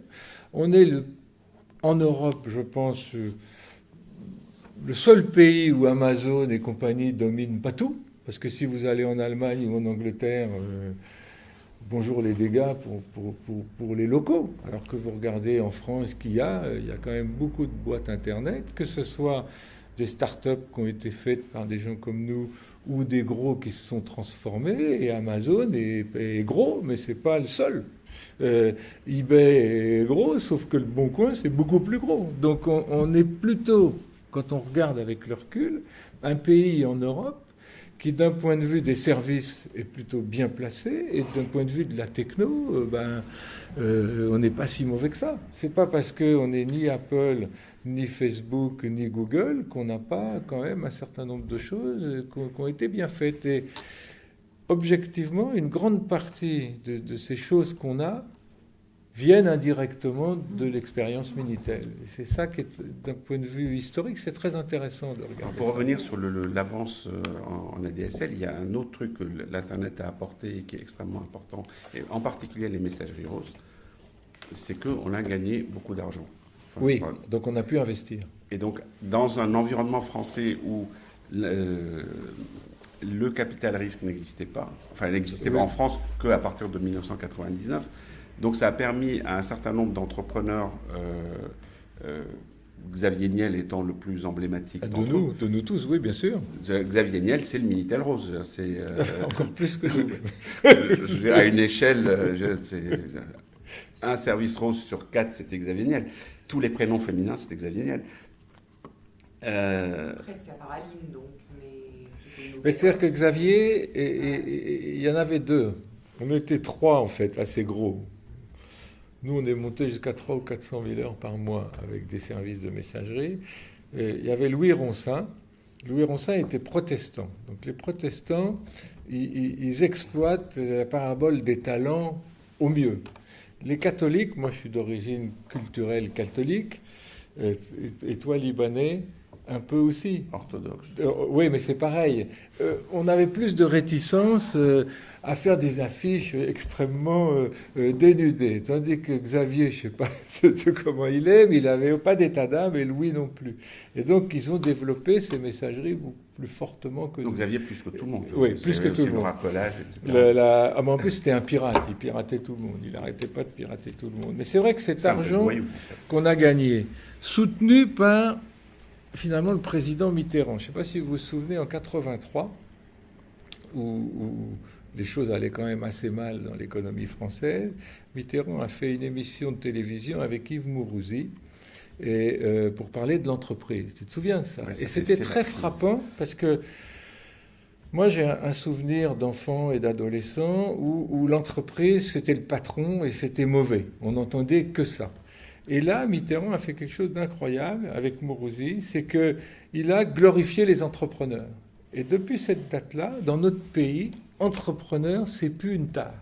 On est en Europe, je pense, le seul pays où Amazon et compagnie dominent pas tout. Parce que si vous allez en Allemagne ou en Angleterre, bonjour les dégâts pour les locaux. Alors que vous regardez en France qu'il y a quand même beaucoup de boîtes Internet, que ce soit des startups qui ont été faites par des gens comme nous ou des gros qui se sont transformés. Et Amazon est gros, mais c'est pas le seul. eBay est gros, sauf que le Bon Coin, c'est beaucoup plus gros. Donc on est plutôt, quand on regarde avec le recul, un pays en Europe qui, d'un point de vue des services, est plutôt bien placé, et d'un point de vue de la techno, on n'est pas si mauvais que ça. C'est pas parce qu'on n'est ni Apple, ni Facebook, ni Google qu'on n'a pas quand même un certain nombre de choses qui ont été bien faites. Et objectivement, une grande partie de ces choses qu'on a viennent indirectement de l'expérience Minitel. Et c'est ça qui est, d'un point de vue historique, c'est très intéressant de regarder. Pour revenir sur l'avance en ADSL, il y a un autre truc que l'Internet a apporté et qui est extrêmement important, et en particulier les messageries roses, c'est qu'on a gagné beaucoup d'argent. Enfin, oui, donc on a pu investir. Et donc, dans un environnement français où le capital risque n'existait pas, enfin, n'existait pas en France qu'à partir de 1999, donc ça a permis à un certain nombre d'entrepreneurs, Xavier Niel étant le plus emblématique de nous tous, oui, bien sûr. Xavier Niel, c'est le Minitel rose. C'est, encore plus que nous. À une échelle, un service rose sur 4, c'était Xavier Niel. Tous les prénoms féminins, c'était Xavier Niel. Presque à Paraline, donc. Mais c'est-à-dire que Xavier, il y en avait deux. On était trois, en fait, assez gros. Nous, on est monté jusqu'à 300 ou 400 000 heures par mois avec des services de messagerie. Et il y avait Louis Ronsin. Louis Ronsin était protestant. Donc les protestants, ils exploitent la parabole des talents au mieux. Les catholiques, moi je suis d'origine culturelle catholique, et toi libanais, un peu aussi. Orthodoxe. Oui, mais c'est pareil. On avait plus de réticence à faire des affiches extrêmement dénudées. Tandis que Xavier, je ne sais pas comment il est, mais il n'avait pas d'état d'âme, et Louis non plus. Et donc, ils ont développé ces messageries beaucoup plus fortement que nous. Donc Xavier plus que tout le monde. Oui, plus que tout le monde. Le rappelage, etc. Mais en plus, c'était un pirate. Il piratait tout le monde. Il n'arrêtait pas de pirater tout le monde. Mais c'est vrai que cet argent qu'on a gagné, soutenu par, finalement, le président Mitterrand. Je ne sais pas si vous vous souvenez, en 83, où les choses allaient quand même assez mal dans l'économie française, Mitterrand a fait une émission de télévision avec Yves Mourouzi pour parler de l'entreprise. Tu te souviens de ça? Et c'était très frappant parce que moi, j'ai un souvenir d'enfant et d'adolescent où l'entreprise, c'était le patron et c'était mauvais. On n'entendait que ça. Et là, Mitterrand a fait quelque chose d'incroyable avec Mourouzi, c'est qu'il a glorifié les entrepreneurs. Et depuis cette date-là, dans notre pays, entrepreneur, c'est plus une tare.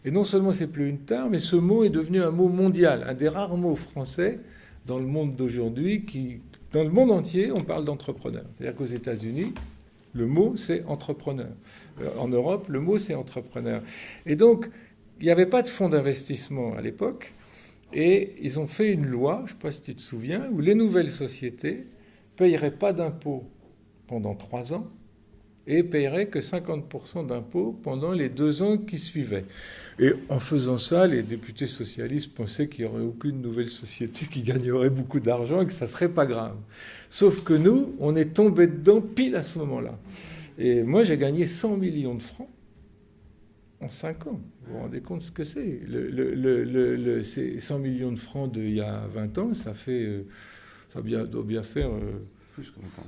Et non seulement c'est plus une tare, mais ce mot est devenu un mot mondial, un des rares mots français dans le monde d'aujourd'hui qui, dans le monde entier, on parle d'entrepreneur. C'est-à-dire qu'aux États-Unis, le mot c'est entrepreneur. En Europe, le mot c'est entrepreneur. Et donc, il n'y avait pas de fonds d'investissement à l'époque. Et ils ont fait une loi, je ne sais pas si tu te souviens, où les nouvelles sociétés ne payeraient pas d'impôts pendant 3 ans et paieraient que 50% d'impôts pendant les 2 ans qui suivaient. Et en faisant ça, les députés socialistes pensaient qu'il n'y aurait aucune nouvelle société qui gagnerait beaucoup d'argent et que ça ne serait pas grave. Sauf que nous, on est tombé dedans pile à ce moment-là. Et moi, j'ai gagné 100 millions de francs en 5 ans. Vous vous rendez compte ce que c'est? C'est 100 millions de francs d'il y a 20 ans, ça doit bien faire Plus que 20 ans.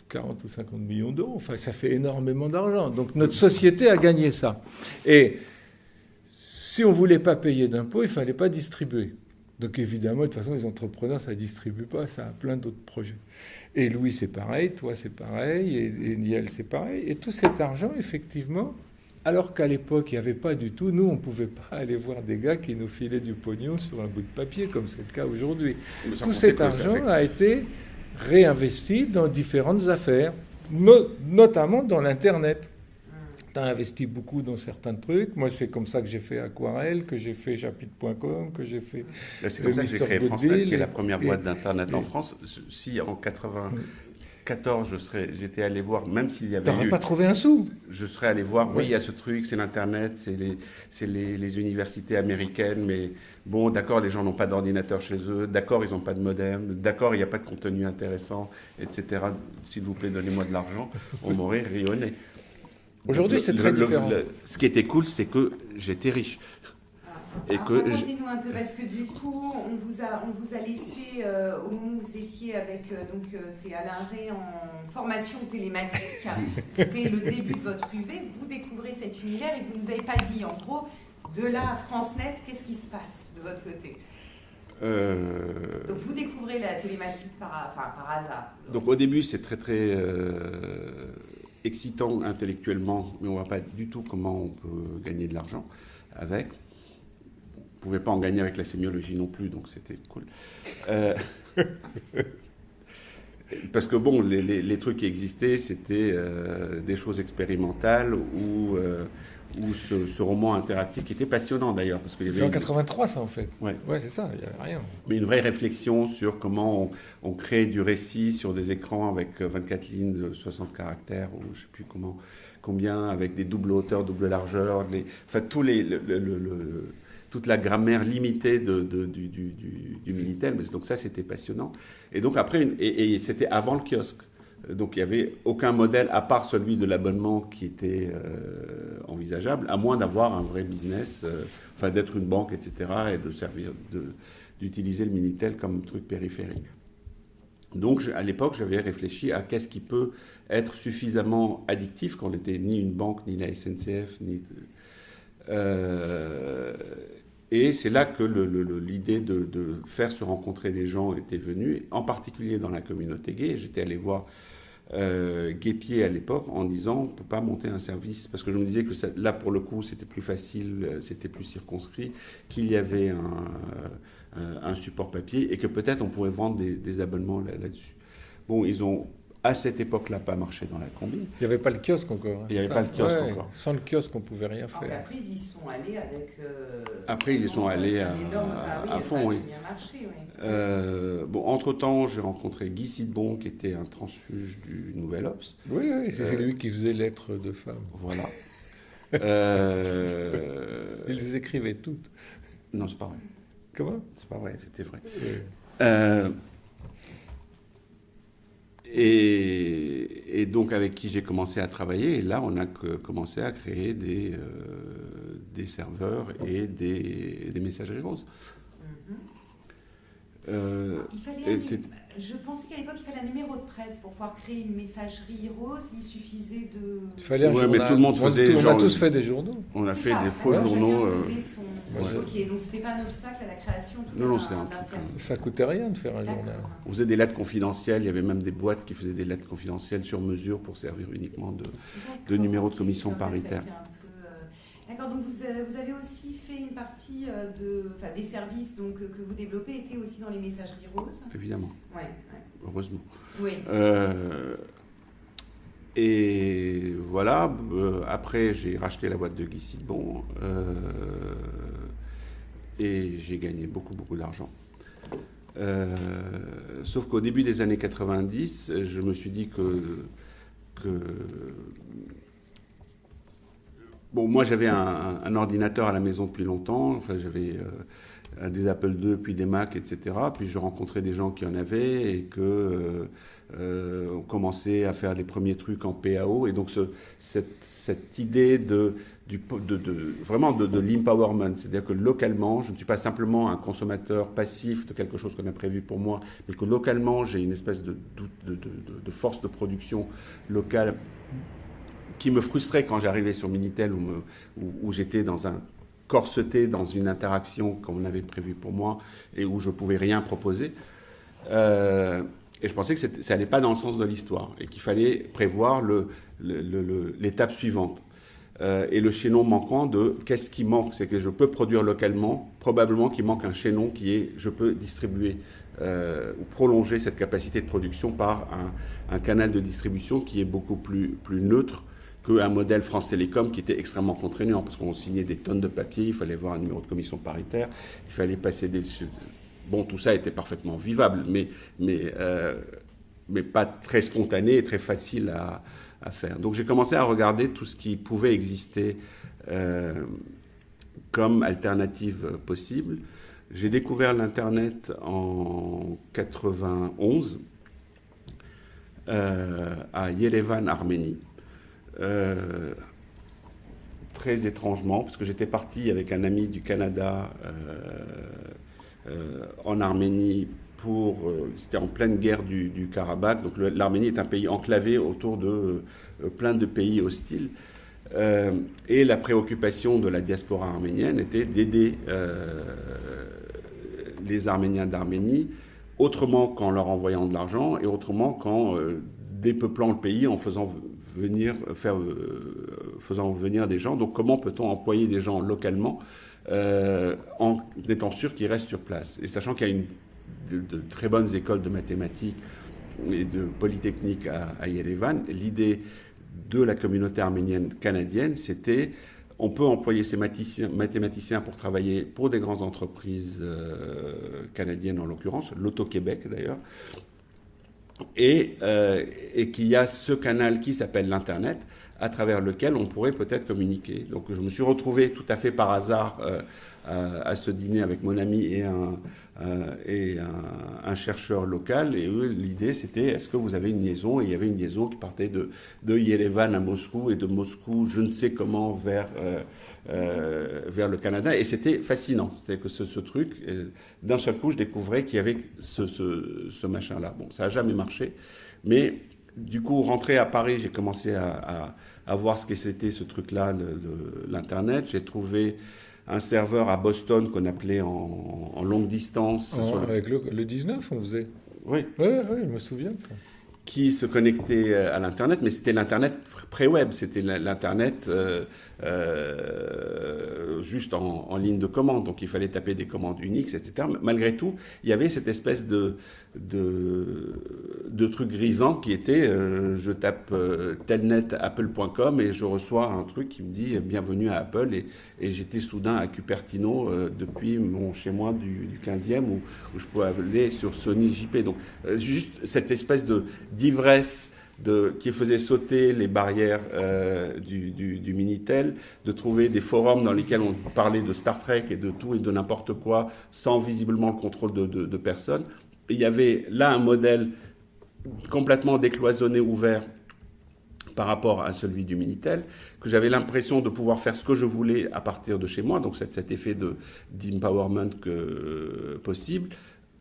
40 ou 50 millions d'euros. Enfin, ça fait énormément d'argent. Donc notre société a gagné ça. Et si on ne voulait pas payer d'impôts, il ne fallait pas distribuer. Donc évidemment, de toute façon, les entrepreneurs, ça ne distribue pas, ça a plein d'autres projets. Et Louis, c'est pareil, toi, c'est pareil, et Niel, c'est pareil. Et tout cet argent, effectivement, alors qu'à l'époque, il n'y avait pas du tout, nous, on ne pouvait pas aller voir des gars qui nous filaient du pognon sur un bout de papier, comme c'est le cas aujourd'hui. Tout cet argent a été réinvesti dans différentes affaires, notamment dans l'Internet. Tu as investi beaucoup dans certains trucs. Moi, c'est comme ça que j'ai fait Aquarelle, que j'ai fait chapitre.com, que j'ai fait... Là, c'est comme ça que j'ai créé FranceNet, qui est la première boîte d'Internet en France. Si en 94, j'étais allé voir, même s'il y avait T'aurais pas trouvé un sou. Je serais allé voir, oui, il y a ce truc, c'est l'Internet, c'est les universités américaines, mais bon, d'accord, les gens n'ont pas d'ordinateur chez eux, d'accord, ils n'ont pas de modem, d'accord, il n'y a pas de contenu intéressant, etc. S'il vous plaît, donnez-moi de l'argent, on m'aurait rayonné. Aujourd'hui, c'est très différent. Ce qui était cool, c'est que j'étais riche. Et que racontez-nous un peu, parce que du coup, on vous a laissé au moment où vous étiez avec, c'est Alain Ray en formation télématique. C'était le début de votre UV. Vous découvrez cet univers et vous ne nous avez pas dit, en gros, de là à FranceNet, qu'est-ce qui se passe de votre côté? Donc vous découvrez la télématique par hasard. Donc au début, c'est très très excitant intellectuellement, mais on ne voit pas du tout comment on peut gagner de l'argent avec. On ne pouvait pas en gagner avec la sémiologie non plus, donc c'était cool. Parce que bon, les trucs qui existaient, c'était des choses expérimentales ou ce roman interactif qui était passionnant d'ailleurs. C'est en 83 ça en fait. Ouais, c'est ça, il n'y avait rien. Mais une vraie réflexion sur comment on crée du récit sur des écrans avec 24 lignes de 60 caractères, ou je ne sais plus combien, avec des doubles hauteurs, double largeur, toute la grammaire limitée du Minitel. Donc ça, c'était passionnant. Et donc après, et c'était avant le kiosque. Donc il n'y avait aucun modèle, à part celui de l'abonnement, qui était envisageable, à moins d'avoir un vrai business, d'être une banque, etc., et d'utiliser le Minitel comme truc périphérique. Donc à l'époque, j'avais réfléchi à qu'est-ce qui peut être suffisamment addictif, quand on n'était ni une banque, ni la SNCF, et c'est là que l'idée de faire se rencontrer des gens était venue, en particulier dans la communauté gay. J'étais allé voir Guépier à l'époque en disant on ne peut pas monter un service, parce que je me disais que là pour le coup c'était plus facile, c'était plus circonscrit, qu'il y avait un support papier et que peut-être on pourrait vendre des abonnements là-dessus. Bon, ils ont à cette époque-là pas marché dans la combi. Il n'y avait pas le kiosque encore. Il n'y avait pas le kiosque encore. Sans le kiosque, on ne pouvait rien faire. Après, ils y sont allés avec... Après, ils y sont allés à fond, oui. Marché, oui. Bon, entre-temps, j'ai rencontré Guy Sidbon, qui était un transfuge du Nouvel Obs. Oui, c'est lui qui faisait lettres de femmes. Voilà. Ils les écrivaient toutes. Non, c'est pas vrai. Comment? C'est pas vrai, c'était vrai. Oui. Et donc avec qui j'ai commencé à travailler, et là on a commencé à créer des serveurs et des messageries roses. Je pensais qu'à l'époque il fallait un numéro de presse pour pouvoir créer une messagerie rose, il suffisait de... Il fallait un journal. Mais tout le monde faisait... On a tous fait des journaux. On a fait des faux journaux. Ok, donc c'était pas un obstacle à la création Non, c'est d'un service. Ça coûtait rien de faire un journal. On faisait des lettres confidentielles, il y avait même des boîtes qui faisaient des lettres confidentielles sur mesure pour servir uniquement de numéro de commission paritaire. D'accord, donc vous avez aussi fait une partie des services donc, que vous développez étaient aussi dans les messageries roses. Évidemment. Ouais. Heureusement. Oui. Et voilà, après j'ai racheté la boîte de Guy Sidbon et j'ai gagné beaucoup d'argent. Sauf qu'au début des années 90, je me suis dit que bon, moi j'avais un ordinateur à la maison depuis longtemps, enfin j'avais des Apple II, puis des Mac, etc. Puis je rencontrais des gens qui en avaient et on commençait à faire les premiers trucs en PAO. Et donc cette idée vraiment de l'empowerment, c'est-à-dire que localement, je ne suis pas simplement un consommateur passif de quelque chose qu'on a prévu pour moi, mais que localement j'ai une espèce de force de production locale qui me frustrait quand j'arrivais sur Minitel où j'étais corseté dans une interaction qu'on avait prévue pour moi et où je ne pouvais rien proposer. Et je pensais que ça n'allait pas dans le sens de l'histoire et qu'il fallait prévoir l'étape suivante. Et le chaînon manquant de qu'est-ce qui manque, c'est que je peux produire localement, probablement qu'il manque un chaînon je peux distribuer ou prolonger cette capacité de production par un canal de distribution qui est beaucoup plus neutre qu'un modèle France Télécom qui était extrêmement contraignant, parce qu'on signait des tonnes de papier, il fallait avoir un numéro de commission paritaire, il fallait passer des... Bon, tout ça était parfaitement vivable, mais pas très spontané et très facile à faire. Donc j'ai commencé à regarder tout ce qui pouvait exister comme alternative possible. J'ai découvert l'Internet en 91 à Yerevan, Arménie. Très étrangement, parce que j'étais parti avec un ami du Canada en Arménie c'était en pleine guerre du Karabakh, donc l'Arménie est un pays enclavé autour de plein de pays hostiles, et la préoccupation de la diaspora arménienne était d'aider les Arméniens d'Arménie autrement qu'en leur envoyant de l'argent et autrement qu'en dépeuplant le pays en faisant venir des gens. Donc comment peut-on employer des gens localement en étant sûr qu'ils restent sur place? Et sachant qu'il y a de très bonnes écoles de mathématiques et de polytechnique à Yerevan, l'idée de la communauté arménienne canadienne, c'était on peut employer ces mathématiciens pour travailler pour des grandes entreprises canadiennes en l'occurrence, l'Auto-Québec d'ailleurs, et qu'il y a ce canal qui s'appelle l'Internet, à travers lequel on pourrait peut-être communiquer. Donc je me suis retrouvé tout à fait par hasard à ce dîner avec mon ami et un chercheur local. Et eux, l'idée, c'était, est-ce que vous avez une liaison? Et il y avait une liaison qui partait de Yerevan à Moscou, et de Moscou, je ne sais comment, vers le Canada. Et c'était fascinant. C'était que ce truc, d'un seul coup, je découvrais qu'il y avait ce machin-là. Bon, ça n'a jamais marché. Mais du coup, rentré à Paris, j'ai commencé à voir ce que c'était ce truc-là, l'Internet. J'ai trouvé un serveur à Boston qu'on appelait en longue distance. Avec le 19, on faisait. Oui. Oui, je me souviens de ça. Qui se connectait à l'Internet, mais c'était l'Internet pré-web, c'était l'Internet juste en ligne de commande, donc il fallait taper des commandes Unix, etc. Malgré tout, il y avait cette espèce de truc grisant qui était je tape telnet.apple.com et je reçois un truc qui me dit bienvenue à Apple, et j'étais soudain à Cupertino depuis mon chez moi du 15e où je pouvais aller sur Sony JP. Donc juste cette espèce d'ivresse qui faisait sauter les barrières du Minitel, de trouver des forums dans lesquels on parlait de Star Trek et de tout et de n'importe quoi sans visiblement le contrôle de personne. Et il y avait là un modèle complètement décloisonné, ouvert par rapport à celui du Minitel, que j'avais l'impression de pouvoir faire ce que je voulais à partir de chez moi, donc cet effet d'empowerment possible,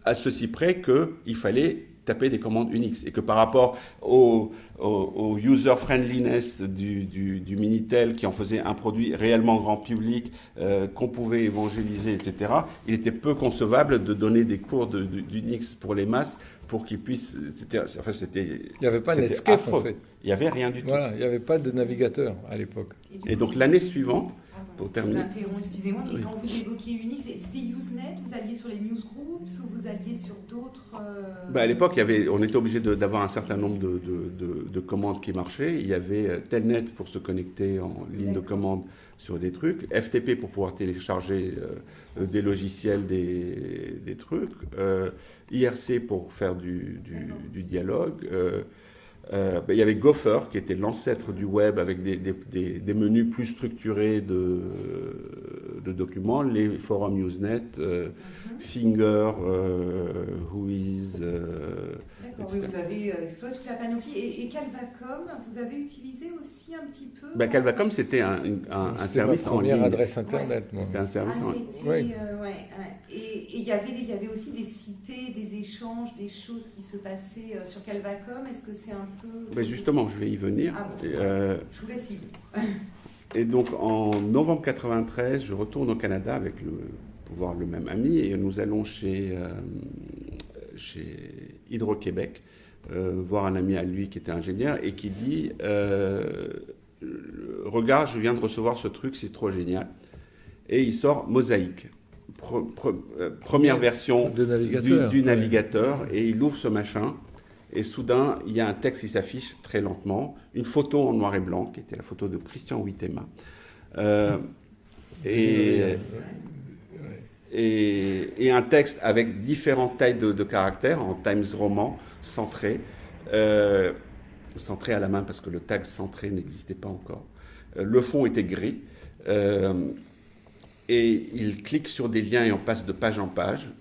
à ceci près qu'il fallait taper des commandes Unix, et que par rapport au user-friendliness du Minitel, qui en faisait un produit réellement grand public, qu'on pouvait évangéliser, etc., il était peu concevable de donner des cours d'Unix pour les masses pour qu'ils puissent... C'était Il n'y avait pas Netscape, affreux. en fait. Il n'y avait rien du tout. Voilà, il n'y avait pas de navigateur à l'époque. Et donc l'année suivante, pour terminer... Excusez-moi, mais quand vous évoquiez Uni, c'était Usenet, vous alliez sur les newsgroups ou vous alliez sur d'autres... À l'époque, on était obligé d'avoir un certain nombre de commandes qui marchaient. Il y avait Telnet pour se connecter en ligne de commande sur des trucs, FTP pour pouvoir télécharger des logiciels, des trucs, IRC pour faire du dialogue. Il y avait Gopher qui était l'ancêtre du web avec des menus plus structurés de documents, les forums Usenet, Finger, Whois, D'accord, oui, vous avez exploré toute la panoplie. Et Calvacom, vous avez utilisé aussi un petit peu Calvacom, c'était un service en ligne. Première adresse Internet. Ouais. C'était un service en ligne. Et il y avait aussi des cités, des échanges, des choses qui se passaient sur Calvacom. Est-ce que c'est un peu... Justement, je vais y venir. Ah bon, je vous laisse y venir. Et donc, en novembre 93, je retourne au Canada pour voir le même ami, et nous allons chez Hydro-Québec, voir un ami à lui qui était ingénieur, et qui dit regarde, je viens de recevoir ce truc, c'est trop génial. Et il sort Mosaïque, première version du navigateur, et il ouvre ce machin. Et soudain, il y a un texte qui s'affiche très lentement, une photo en noir et blanc, qui était la photo de Christian Huitema. Et un texte avec différentes tailles de caractères, en Times Roman, centré à la main, parce que le tag centré n'existait pas encore. Le fond était gris. Et il clique sur des liens et on passe de page en page.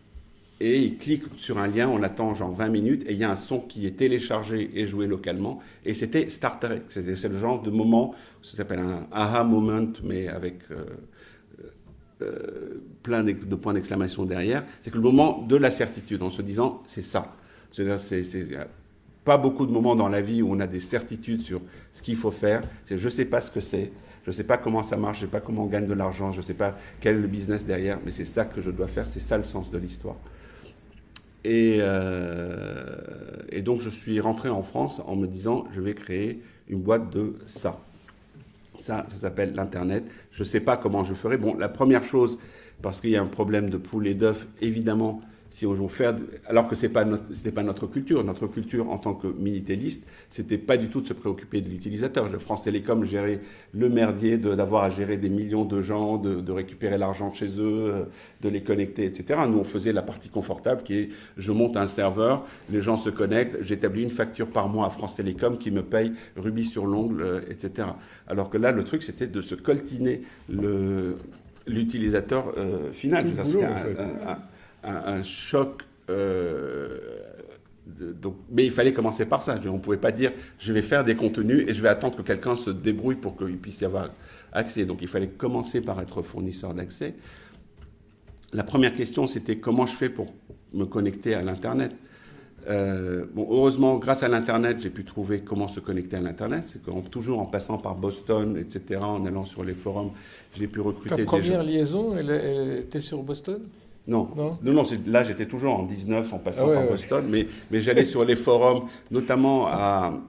Et il clique sur un lien, on attend genre 20 minutes, et il y a un son qui est téléchargé et joué localement. Et c'était Star Trek. C'est le genre de moment, ça s'appelle un aha moment, mais avec plein de points d'exclamation derrière. C'est que le moment de la certitude, en se disant, c'est ça. C'est pas beaucoup de moments dans la vie où on a des certitudes sur ce qu'il faut faire. C'est je sais pas ce que c'est. Je ne sais pas comment ça marche, je ne sais pas comment on gagne de l'argent, je ne sais pas quel est le business derrière, mais c'est ça que je dois faire, c'est ça le sens de l'histoire. Et donc je suis rentré en France en me disant, je vais créer une boîte de ça. Ça s'appelle l'Internet. Je ne sais pas comment je ferai. Bon, la première chose, parce qu'il y a un problème de poule et d'œuf, évidemment, si on veut faire, alors que c'était pas notre culture. Notre culture en tant que Minitéliste, c'était pas du tout de se préoccuper de l'utilisateur. France Télécom gérait le merdier d'avoir à gérer des millions de gens, de récupérer l'argent de chez eux, de les connecter, etc. Nous, on faisait la partie confortable qui est, je monte un serveur, les gens se connectent, j'établis une facture par mois à France Télécom qui me paye rubis sur l'ongle, etc. Alors que là, le truc, c'était de se coltiner l'utilisateur final. C'était un choc. Mais il fallait commencer par ça. On ne pouvait pas dire je vais faire des contenus et je vais attendre que quelqu'un se débrouille pour qu'il puisse y avoir accès. Donc il fallait commencer par être fournisseur d'accès. La première question, c'était comment je fais pour me connecter à l'Internet. Heureusement, grâce à l'Internet, j'ai pu trouver comment se connecter à l'Internet. C'est toujours en passant par Boston, etc., en allant sur les forums, j'ai pu recruter des gens. Ta première liaison, elle était sur Boston ? Non, là j'étais toujours en 19 en passant par Boston, mais j'allais sur les forums, notamment à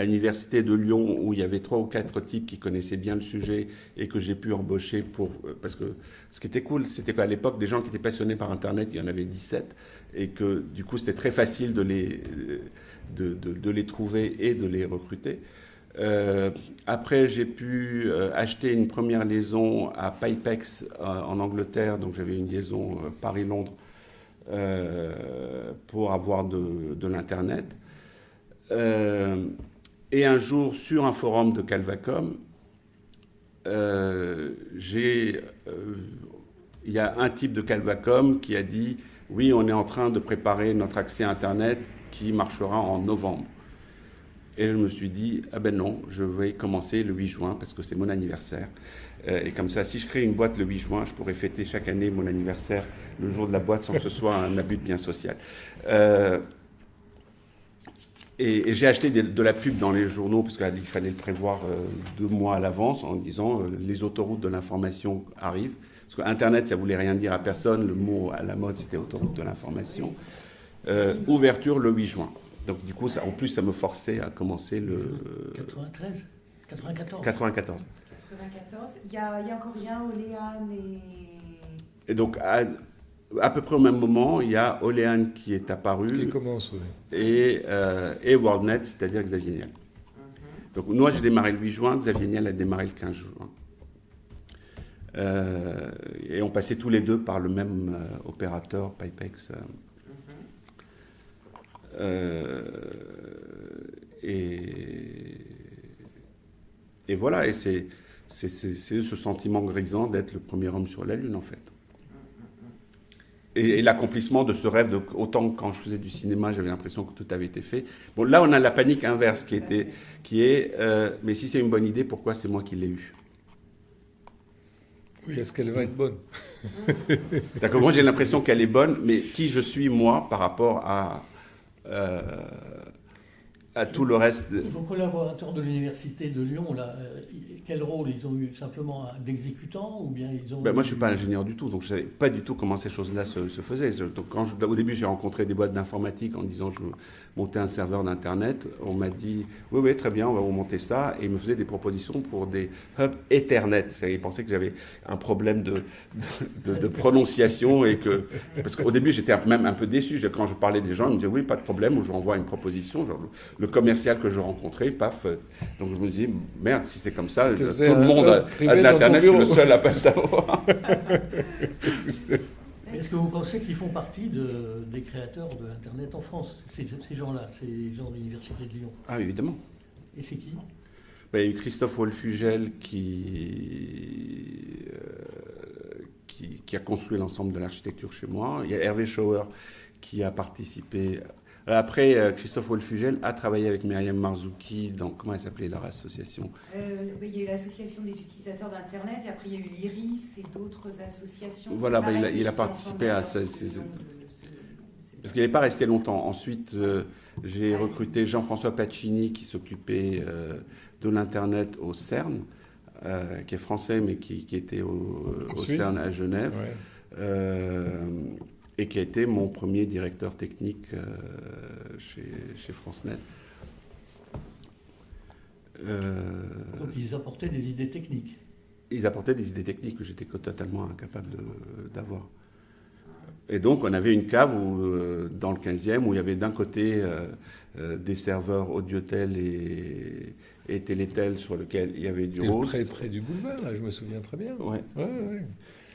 l'université de Lyon, où il y avait 3 ou 4 types qui connaissaient bien le sujet et que j'ai pu embaucher parce que ce qui était cool, c'était qu'à l'époque, des gens qui étaient passionnés par Internet, il y en avait 17, et que du coup c'était très facile de les trouver et de les recruter. Après, j'ai pu acheter une première liaison à Pipex en Angleterre, donc j'avais une liaison Paris-Londres pour avoir de l'Internet. Et un jour, sur un forum de Calvacom, il y a un type de Calvacom qui a dit « Oui, on est en train de préparer notre accès à Internet qui marchera en novembre. » Et je me suis dit, ah ben non, je vais commencer le 8 juin parce que c'est mon anniversaire. Et comme ça, si je crée une boîte le 8 juin, je pourrais fêter chaque année mon anniversaire le jour de la boîte sans que ce soit un abus de bien social. Et j'ai acheté de la pub dans les journaux parce qu'il fallait le prévoir 2 mois à l'avance en disant les autoroutes de l'information arrivent. Parce qu'Internet, ça voulait rien dire à personne. Le mot à la mode, c'était autoroute de l'information. ouverture le 8 juin. Donc du coup, en plus, ça me forçait à commencer le... 93 94 94. 94. Il y a encore rien, Oléane Et donc, à peu près au même moment, il y a Oléane qui est apparu. Qui commence, oui. Et WorldNet, c'est-à-dire Xavier Niel. Donc moi, j'ai démarré le 8 juin, Xavier Niel a démarré le 15 juin. Et on passait tous les deux par le même opérateur, Pipex. Et voilà, et c'est ce sentiment grisant d'être le premier homme sur la Lune, en fait. Et l'accomplissement de ce rêve, autant quand je faisais du cinéma, j'avais l'impression que tout avait été fait. Bon, là, on a la panique inverse qui est mais si c'est une bonne idée, pourquoi c'est moi qui l'ai eue? Oui, est-ce qu'elle va être bonne? C'est-à-dire que moi, j'ai l'impression qu'elle est bonne, mais qui je suis, moi, par rapport à tout le reste. Vos collaborateurs de l'Université de Lyon, là, quel rôle ils ont eu? Simplement d'exécutants ou bien ils ont... Moi, je ne suis pas ingénieur du tout, donc je ne savais pas du tout comment ces choses-là se faisaient. Donc, au début, j'ai rencontré des boîtes d'informatique en disant je veux monter un serveur d'Internet. On m'a dit oui, très bien, on va vous monter ça. Et ils me faisaient des propositions pour des hubs Ethernet. Ils pensaient que j'avais un problème de prononciation. Parce qu'au début, j'étais même un peu déçu. Quand je parlais des gens, ils me disaient oui, pas de problème, je vous envoie une proposition. Genre, le commercial que je rencontrais, paf. Donc je me disais merde, si c'est comme ça, tout le monde a de l'Internet, je suis le seul à pas le savoir. Est-ce que vous pensez qu'ils font partie des créateurs de l'Internet en France, ces gens-là, ces gens de l'Université de Lyon? Ah, évidemment. Et c'est qui? Il y a eu Christophe Wolfugel qui a construit l'ensemble de l'architecture chez moi. Il y a Hervé Schauer qui a participé. Après, Christophe Wolfugel a travaillé avec Myriam Marzouki dans, comment elle s'appelait leur association? Il y a eu l'association des utilisateurs d'Internet, et après il y a eu l'IRIS et d'autres associations. Voilà, il a participé à ça. Parce qu'il n'est pas resté longtemps. Ensuite, j'ai recruté Jean-François Pacini qui s'occupait de l'Internet au CERN, qui est français mais qui était au CERN à Genève. Ouais. Et qui a été mon premier directeur technique chez FranceNet. Donc ils apportaient des idées techniques. Ils apportaient des idées techniques que j'étais totalement incapable d'avoir. Et donc on avait une cave dans le 15e où il y avait d'un côté des serveurs Audiotel et Télétel sur lesquels il y avait du rose. Près du boulevard, là, je me souviens très bien. Ouais. Ouais.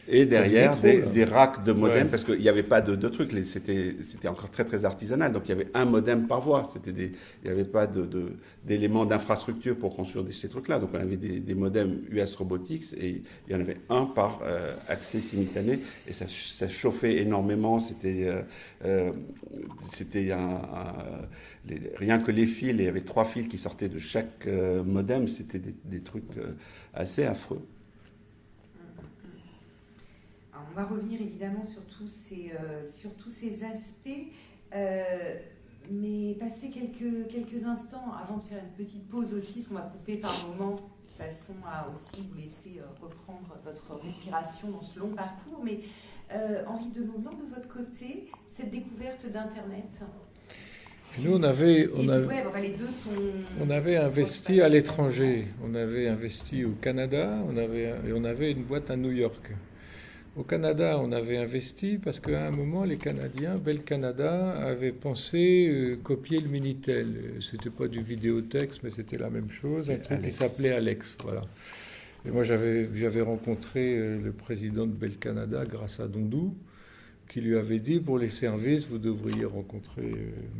Et derrière, des racks de modem, parce qu'il n'y avait pas de trucs, c'était encore très très artisanal, donc il y avait un modem par voie, il n'y avait pas d'éléments d'infrastructure pour construire ces trucs-là, donc on avait des modems US Robotics, et il y en avait un par accès simultané, et ça chauffait énormément, rien que les fils, il y avait 3 fils qui sortaient de chaque modem, c'était des trucs assez affreux. On va revenir évidemment sur tous ces aspects, mais passer quelques instants avant de faire une petite pause aussi, parce qu'on va couper par moments, de façon à aussi vous laisser reprendre votre respiration dans ce long parcours. Mais Henri de Maublanc, de votre côté, cette découverte d'Internet. Nous, on avait investi à l'étranger. On avait investi au Canada, et on avait une boîte à New York. Au Canada, on avait investi parce qu'à un moment, les Canadiens, Bell Canada, avaient pensé copier le Minitel. C'était pas du vidéotexte, mais c'était la même chose, un truc qui s'appelait Alex. Voilà. Et moi, j'avais rencontré le président de Bell Canada grâce à Dondou, qui lui avait dit, pour les services, vous devriez rencontrer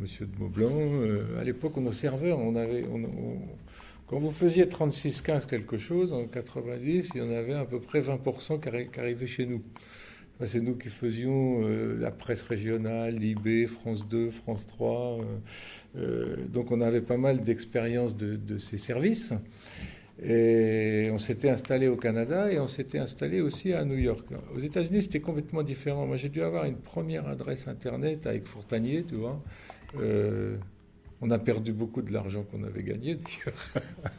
Monsieur de Maublanc. À l'époque, nos serveurs, quand vous faisiez 3615 quelque chose, en 90, il y en avait à peu près 20% qui arrivaient chez nous. Enfin, c'est nous qui faisions la presse régionale, l'IB, France 2, France 3. Donc on avait pas mal d'expérience de ces services. Et on s'était installé au Canada et on s'était installé aussi à New York. Aux États-Unis, c'était complètement différent. Moi, j'ai dû avoir une première adresse Internet avec Fourtanier, tu vois. On a perdu beaucoup de l'argent qu'on avait gagné, d'ailleurs,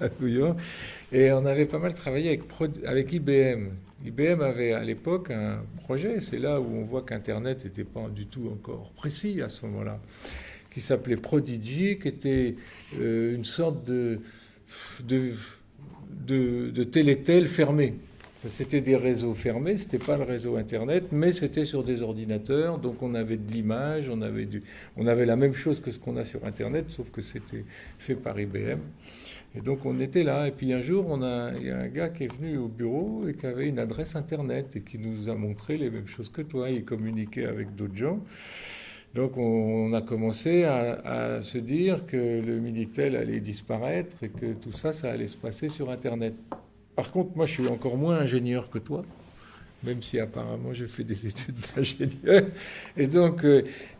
à New York. Et on avait pas mal travaillé avec IBM. IBM avait à l'époque un projet, c'est là où on voit qu'Internet n'était pas du tout encore précis à ce moment-là, qui s'appelait Prodigy, qui était une sorte de Télétel fermé. C'était des réseaux fermés, c'était pas le réseau Internet, mais c'était sur des ordinateurs, donc on avait de l'image, on avait la même chose que ce qu'on a sur Internet, sauf que c'était fait par IBM. Et donc on était là, et puis un jour, il y a un gars qui est venu au bureau et qui avait une adresse Internet et qui nous a montré les mêmes choses que toi, il communiquait avec d'autres gens. Donc on a commencé à se dire que le Minitel allait disparaître et que tout ça, ça allait se passer sur Internet. Par contre, moi, je suis encore moins ingénieur que toi, même si apparemment j'ai fait des études d'ingénieur. Et donc,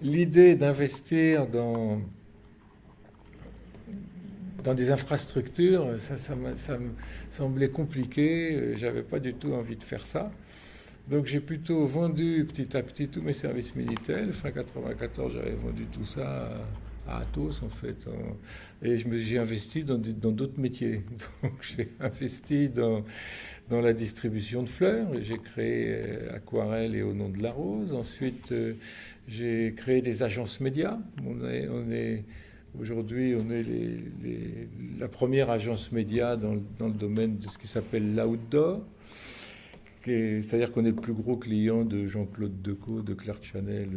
l'idée d'investir dans des infrastructures, ça me semblait compliqué. J'avais pas du tout envie de faire ça. Donc, j'ai plutôt vendu petit à petit tous mes services Minitel. Fin 1994, j'avais vendu tout ça à Atos, en fait. Et j'ai investi dans d'autres métiers. Donc, j'ai investi dans la distribution de fleurs. J'ai créé Aquarelle et Au nom de la rose. Ensuite, j'ai créé des agences médias. Aujourd'hui, on est la première agence média dans le domaine de ce qui s'appelle l'outdoor. C'est-à-dire qu'on est le plus gros client de Jean-Claude Decaux, de Claire Chanel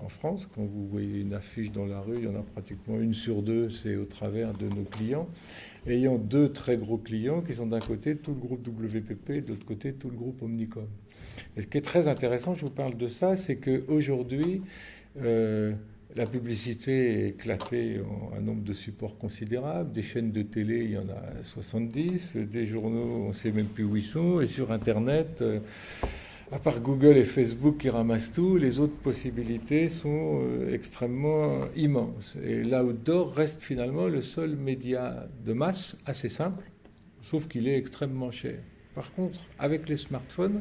en France. Quand vous voyez une affiche dans la rue, il y en a pratiquement 1 sur 2, c'est au travers de nos clients. Ayant 2 très gros clients qui sont d'un côté tout le groupe WPP et de l'autre côté tout le groupe Omnicom. Et ce qui est très intéressant, je vous parle de ça, c'est qu'aujourd'hui, la publicité est éclatée en un nombre de supports considérable. Des chaînes de télé, il y en a 70. Des journaux, on ne sait même plus où ils sont. Et sur Internet, à part Google et Facebook qui ramassent tout, les autres possibilités sont extrêmement immenses. Et l'outdoor reste finalement le seul média de masse assez simple, sauf qu'il est extrêmement cher. Par contre, avec les smartphones,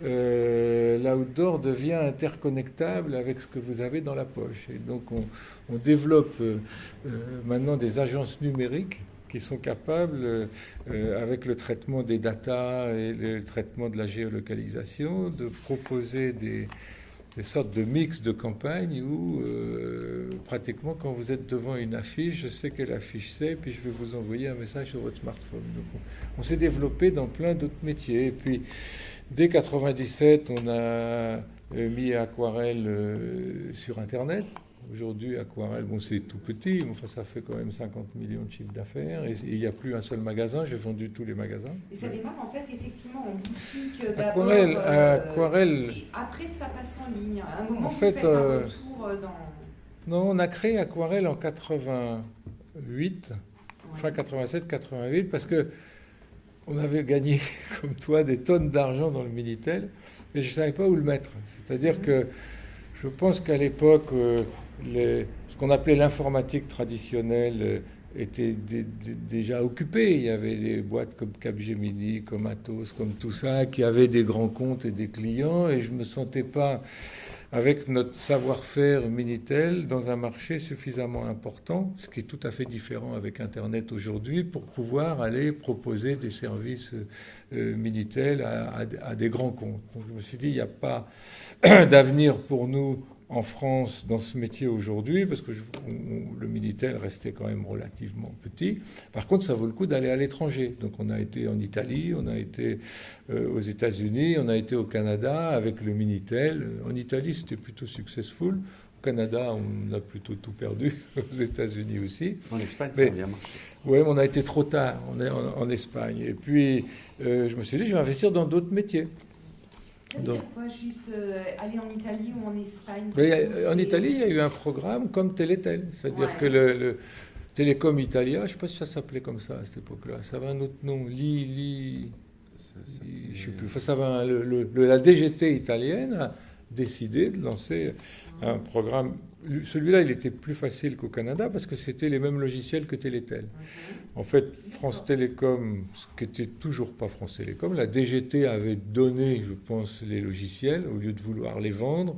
l'outdoor devient interconnectable avec ce que vous avez dans la poche. Et donc on développe maintenant des agences numériques qui sont capables, avec le traitement des datas et le traitement de la géolocalisation, de proposer des sortes de mix de campagne où pratiquement quand vous êtes devant une affiche, je sais quelle affiche c'est, puis je vais vous envoyer un message sur votre smartphone. Donc on s'est développé dans plein d'autres métiers. Et puis dès 1997, on a mis Aquarelle sur Internet. Aujourd'hui, Aquarelle, bon, c'est tout petit, mais enfin, ça fait quand même 50 millions de chiffre d'affaires. Et il n'y a plus un seul magasin, j'ai vendu tous les magasins. Et ça démarre en fait effectivement en boutique d'abord. Aquarelle. Et après, ça passe en ligne. À un moment, En fait, vous faites un retour dans... Non, on a créé Aquarelle en 88, fin 87-88, parce que on avait gagné, comme toi, des tonnes d'argent dans le Minitel, et je ne savais pas où le mettre. C'est-à-dire que je pense qu'à l'époque, ce qu'on appelait l'informatique traditionnelle était déjà occupé. Il y avait des boîtes comme Capgemini, comme Atos, comme tout ça, qui avaient des grands comptes et des clients, et je ne me sentais pas, avec notre savoir-faire Minitel, dans un marché suffisamment important, ce qui est tout à fait différent avec Internet aujourd'hui, pour pouvoir aller proposer des services Minitel à des grands comptes. Donc je me suis dit, il n'y a pas d'avenir pour nous en France dans ce métier aujourd'hui, parce que le Minitel restait quand même relativement petit. Par contre, ça vaut le coup d'aller à l'étranger. Donc on a été en Italie, on a été aux États-Unis, on a été au Canada avec le Minitel. En Italie, c'était plutôt successful. Au Canada, on a plutôt tout perdu. Aux États-Unis aussi. En Espagne, ça a bien marché. Oui, mais on a été trop tard en Espagne. Et puis, je me suis dit, je vais investir dans d'autres métiers. Ça veut dire quoi, juste aller en Italie ou en Espagne? En Italie, il y a eu un programme comme Télétel. C'est-à-dire que le Télécom Italia, je ne sais pas si ça s'appelait comme ça à cette époque-là. Ça avait un autre nom, je ne sais plus. Enfin, la DGT italienne a décidé de lancer un programme. Celui-là, il était plus facile qu'au Canada parce que c'était les mêmes logiciels que Télétel. En fait, France Télécom, ce qui n'était toujours pas France Télécom, la DGT avait donné, je pense, les logiciels au lieu de vouloir les vendre.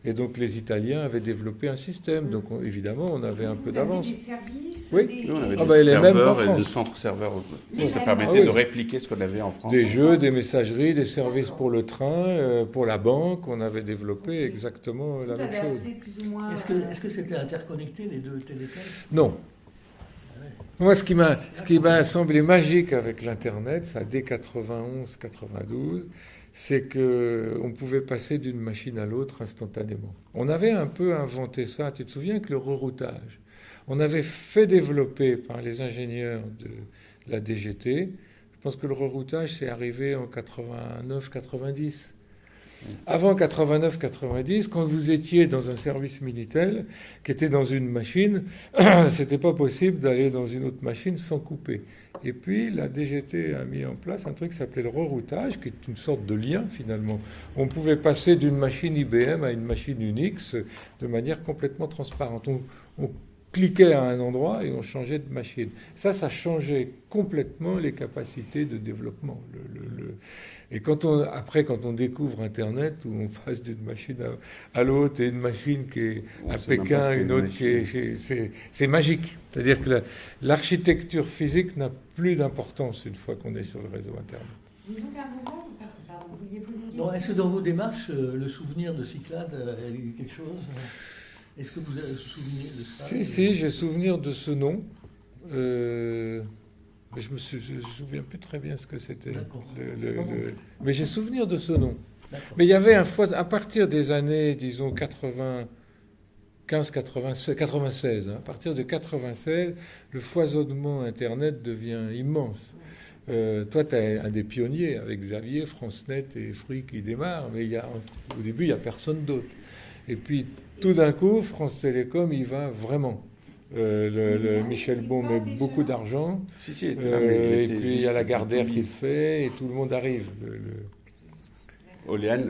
Et donc, les Italiens avaient développé un système. Donc, évidemment, on avait un peu d'avance. Des services, Oui. Nous, on avait Ah des bah, les mêmes serveurs qu'en et France. de centres serveurs. Les Ça mêmes. permettait Ah oui. de répliquer ce qu'on avait en France. Des jeux, des messageries, des services pour le train, pour la banque. On avait développé exactement la Tout même avait chose. adapté plus ou moins. Est-ce que c'était interconnecté, les deux Télétel? Non. Moi, ce qui m'a semblé magique avec l'Internet, ça dès 91, 92, c'est qu'on pouvait passer d'une machine à l'autre instantanément. On avait un peu inventé ça, tu te souviens, avec le reroutage. On avait fait développer par les ingénieurs de la DGT, je pense que le reroutage s'est arrivé en 89-90. Avant 89-90, quand vous étiez dans un service Minitel qui était dans une machine, c'était pas possible d'aller dans une autre machine sans couper. Et puis la DGT a mis en place un truc qui s'appelait le reroutage, qui est une sorte de lien finalement. On pouvait passer d'une machine IBM à une machine Unix de manière complètement transparente. On cliquait à un endroit et on changeait de machine. Ça changeait complètement les capacités de développement. Et quand on découvre Internet, où on passe d'une machine à l'autre, et une machine qui est à Pékin, une autre qui est... C'est magique. C'est-à-dire que l'architecture physique n'a plus d'importance une fois qu'on est sur le réseau Internet. Disons qu'à un moment, pardon, vous vouliez poser une Non, question. est-ce que dans vos démarches, le souvenir de Cyclades a eu quelque chose? Est-ce que vous vous souvenez de ça? Si, j'ai souvenir de ce nom. Mais je me souviens plus très bien ce que c'était. Mais j'ai souvenir de ce nom. D'accord. Mais il y avait à partir des années, disons, 96, à partir de 96, le foisonnement Internet devient immense. Toi, tu es un des pionniers avec Xavier, FranceNet et Free qui démarrent, mais au début, il n'y a personne d'autre. Et puis, tout d'un coup, France Télécom, il va vraiment. Michel Bon met beaucoup d'argent. Si, et puis il y a Lagardère qui le fait, et tout le monde arrive. Olean.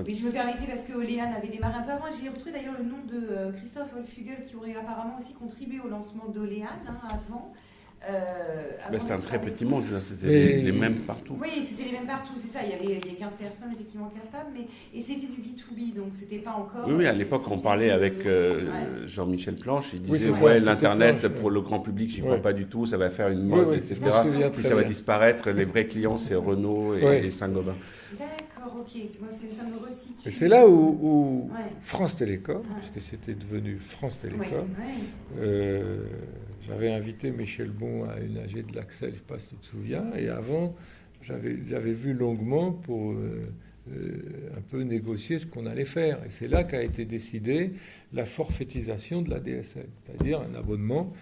Mais je me permettais parce que Olean avait démarré un peu avant. J'ai retrouvé d'ailleurs le nom de Christophe Wolfugel qui aurait apparemment aussi contribué au lancement d'Olean avant. C'était un très petit monde, c'était les mêmes partout. Oui, c'était les mêmes partout, c'est ça. Il y avait 15 personnes effectivement capables, et c'était du B2B, donc c'était pas encore... Oui, à l'époque, on parlait avec Jean-Michel Planche, il disait l'Internet Planche, pour le grand public, j'y crois pas du tout, ça va faire une mode, etc. Puis ça va disparaître, les vrais clients, c'est Renault et Saint-Gobain. D'accord, ok, moi ça me resitue. Et c'est là où France Télécom, parce que c'était devenu France Télécom, j'avais invité Michel Bon à une AG de l'Axel, je ne sais pas si tu te souviens, et avant, j'avais vu longuement pour un peu négocier ce qu'on allait faire. Et c'est là qu'a été décidée la forfaitisation de la DSL, c'est-à-dire un abonnement.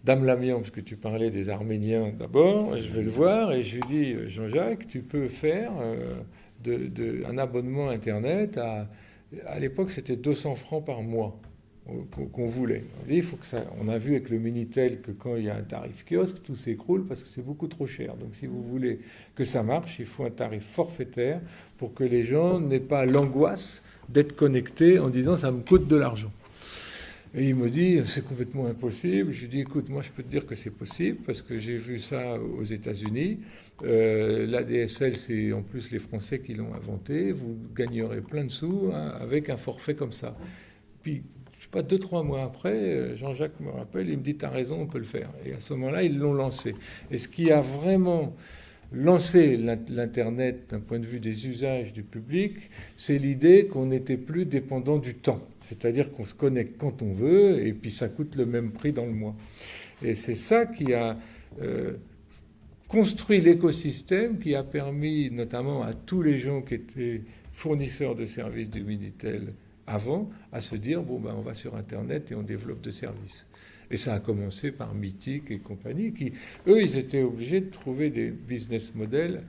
Dame Lamian, parce que tu parlais des Arméniens d'abord, je vais le voir, et je lui dis, Jean-Jacques, tu peux faire un abonnement Internet à l'époque, c'était 200 francs par mois qu'on voulait. On a vu avec le Minitel que quand il y a un tarif kiosque, tout s'écroule parce que c'est beaucoup trop cher. Donc si vous voulez que ça marche, il faut un tarif forfaitaire pour que les gens n'aient pas l'angoisse d'être connectés en disant ça me coûte de l'argent. Et il me dit c'est complètement impossible. Je lui dis écoute, moi je peux te dire que c'est possible parce que j'ai vu ça aux États-Unis. La DSL, c'est en plus les Français qui l'ont inventé. Vous gagnerez plein de sous avec un forfait comme ça. Puis 2-3 mois après, Jean-Jacques me rappelle, il me dit « T'as raison, on peut le faire ». Et à ce moment-là, ils l'ont lancé. Et ce qui a vraiment lancé l'Internet d'un point de vue des usages du public, c'est l'idée qu'on n'était plus dépendant du temps. C'est-à-dire qu'on se connecte quand on veut, et puis ça coûte le même prix dans le mois. Et c'est ça qui a construit l'écosystème, qui a permis notamment à tous les gens qui étaient fournisseurs de services du Minitel avant, à se dire, on va sur Internet et on développe de services. Et ça a commencé par Mythic et compagnie, qui, eux, ils étaient obligés de trouver des business models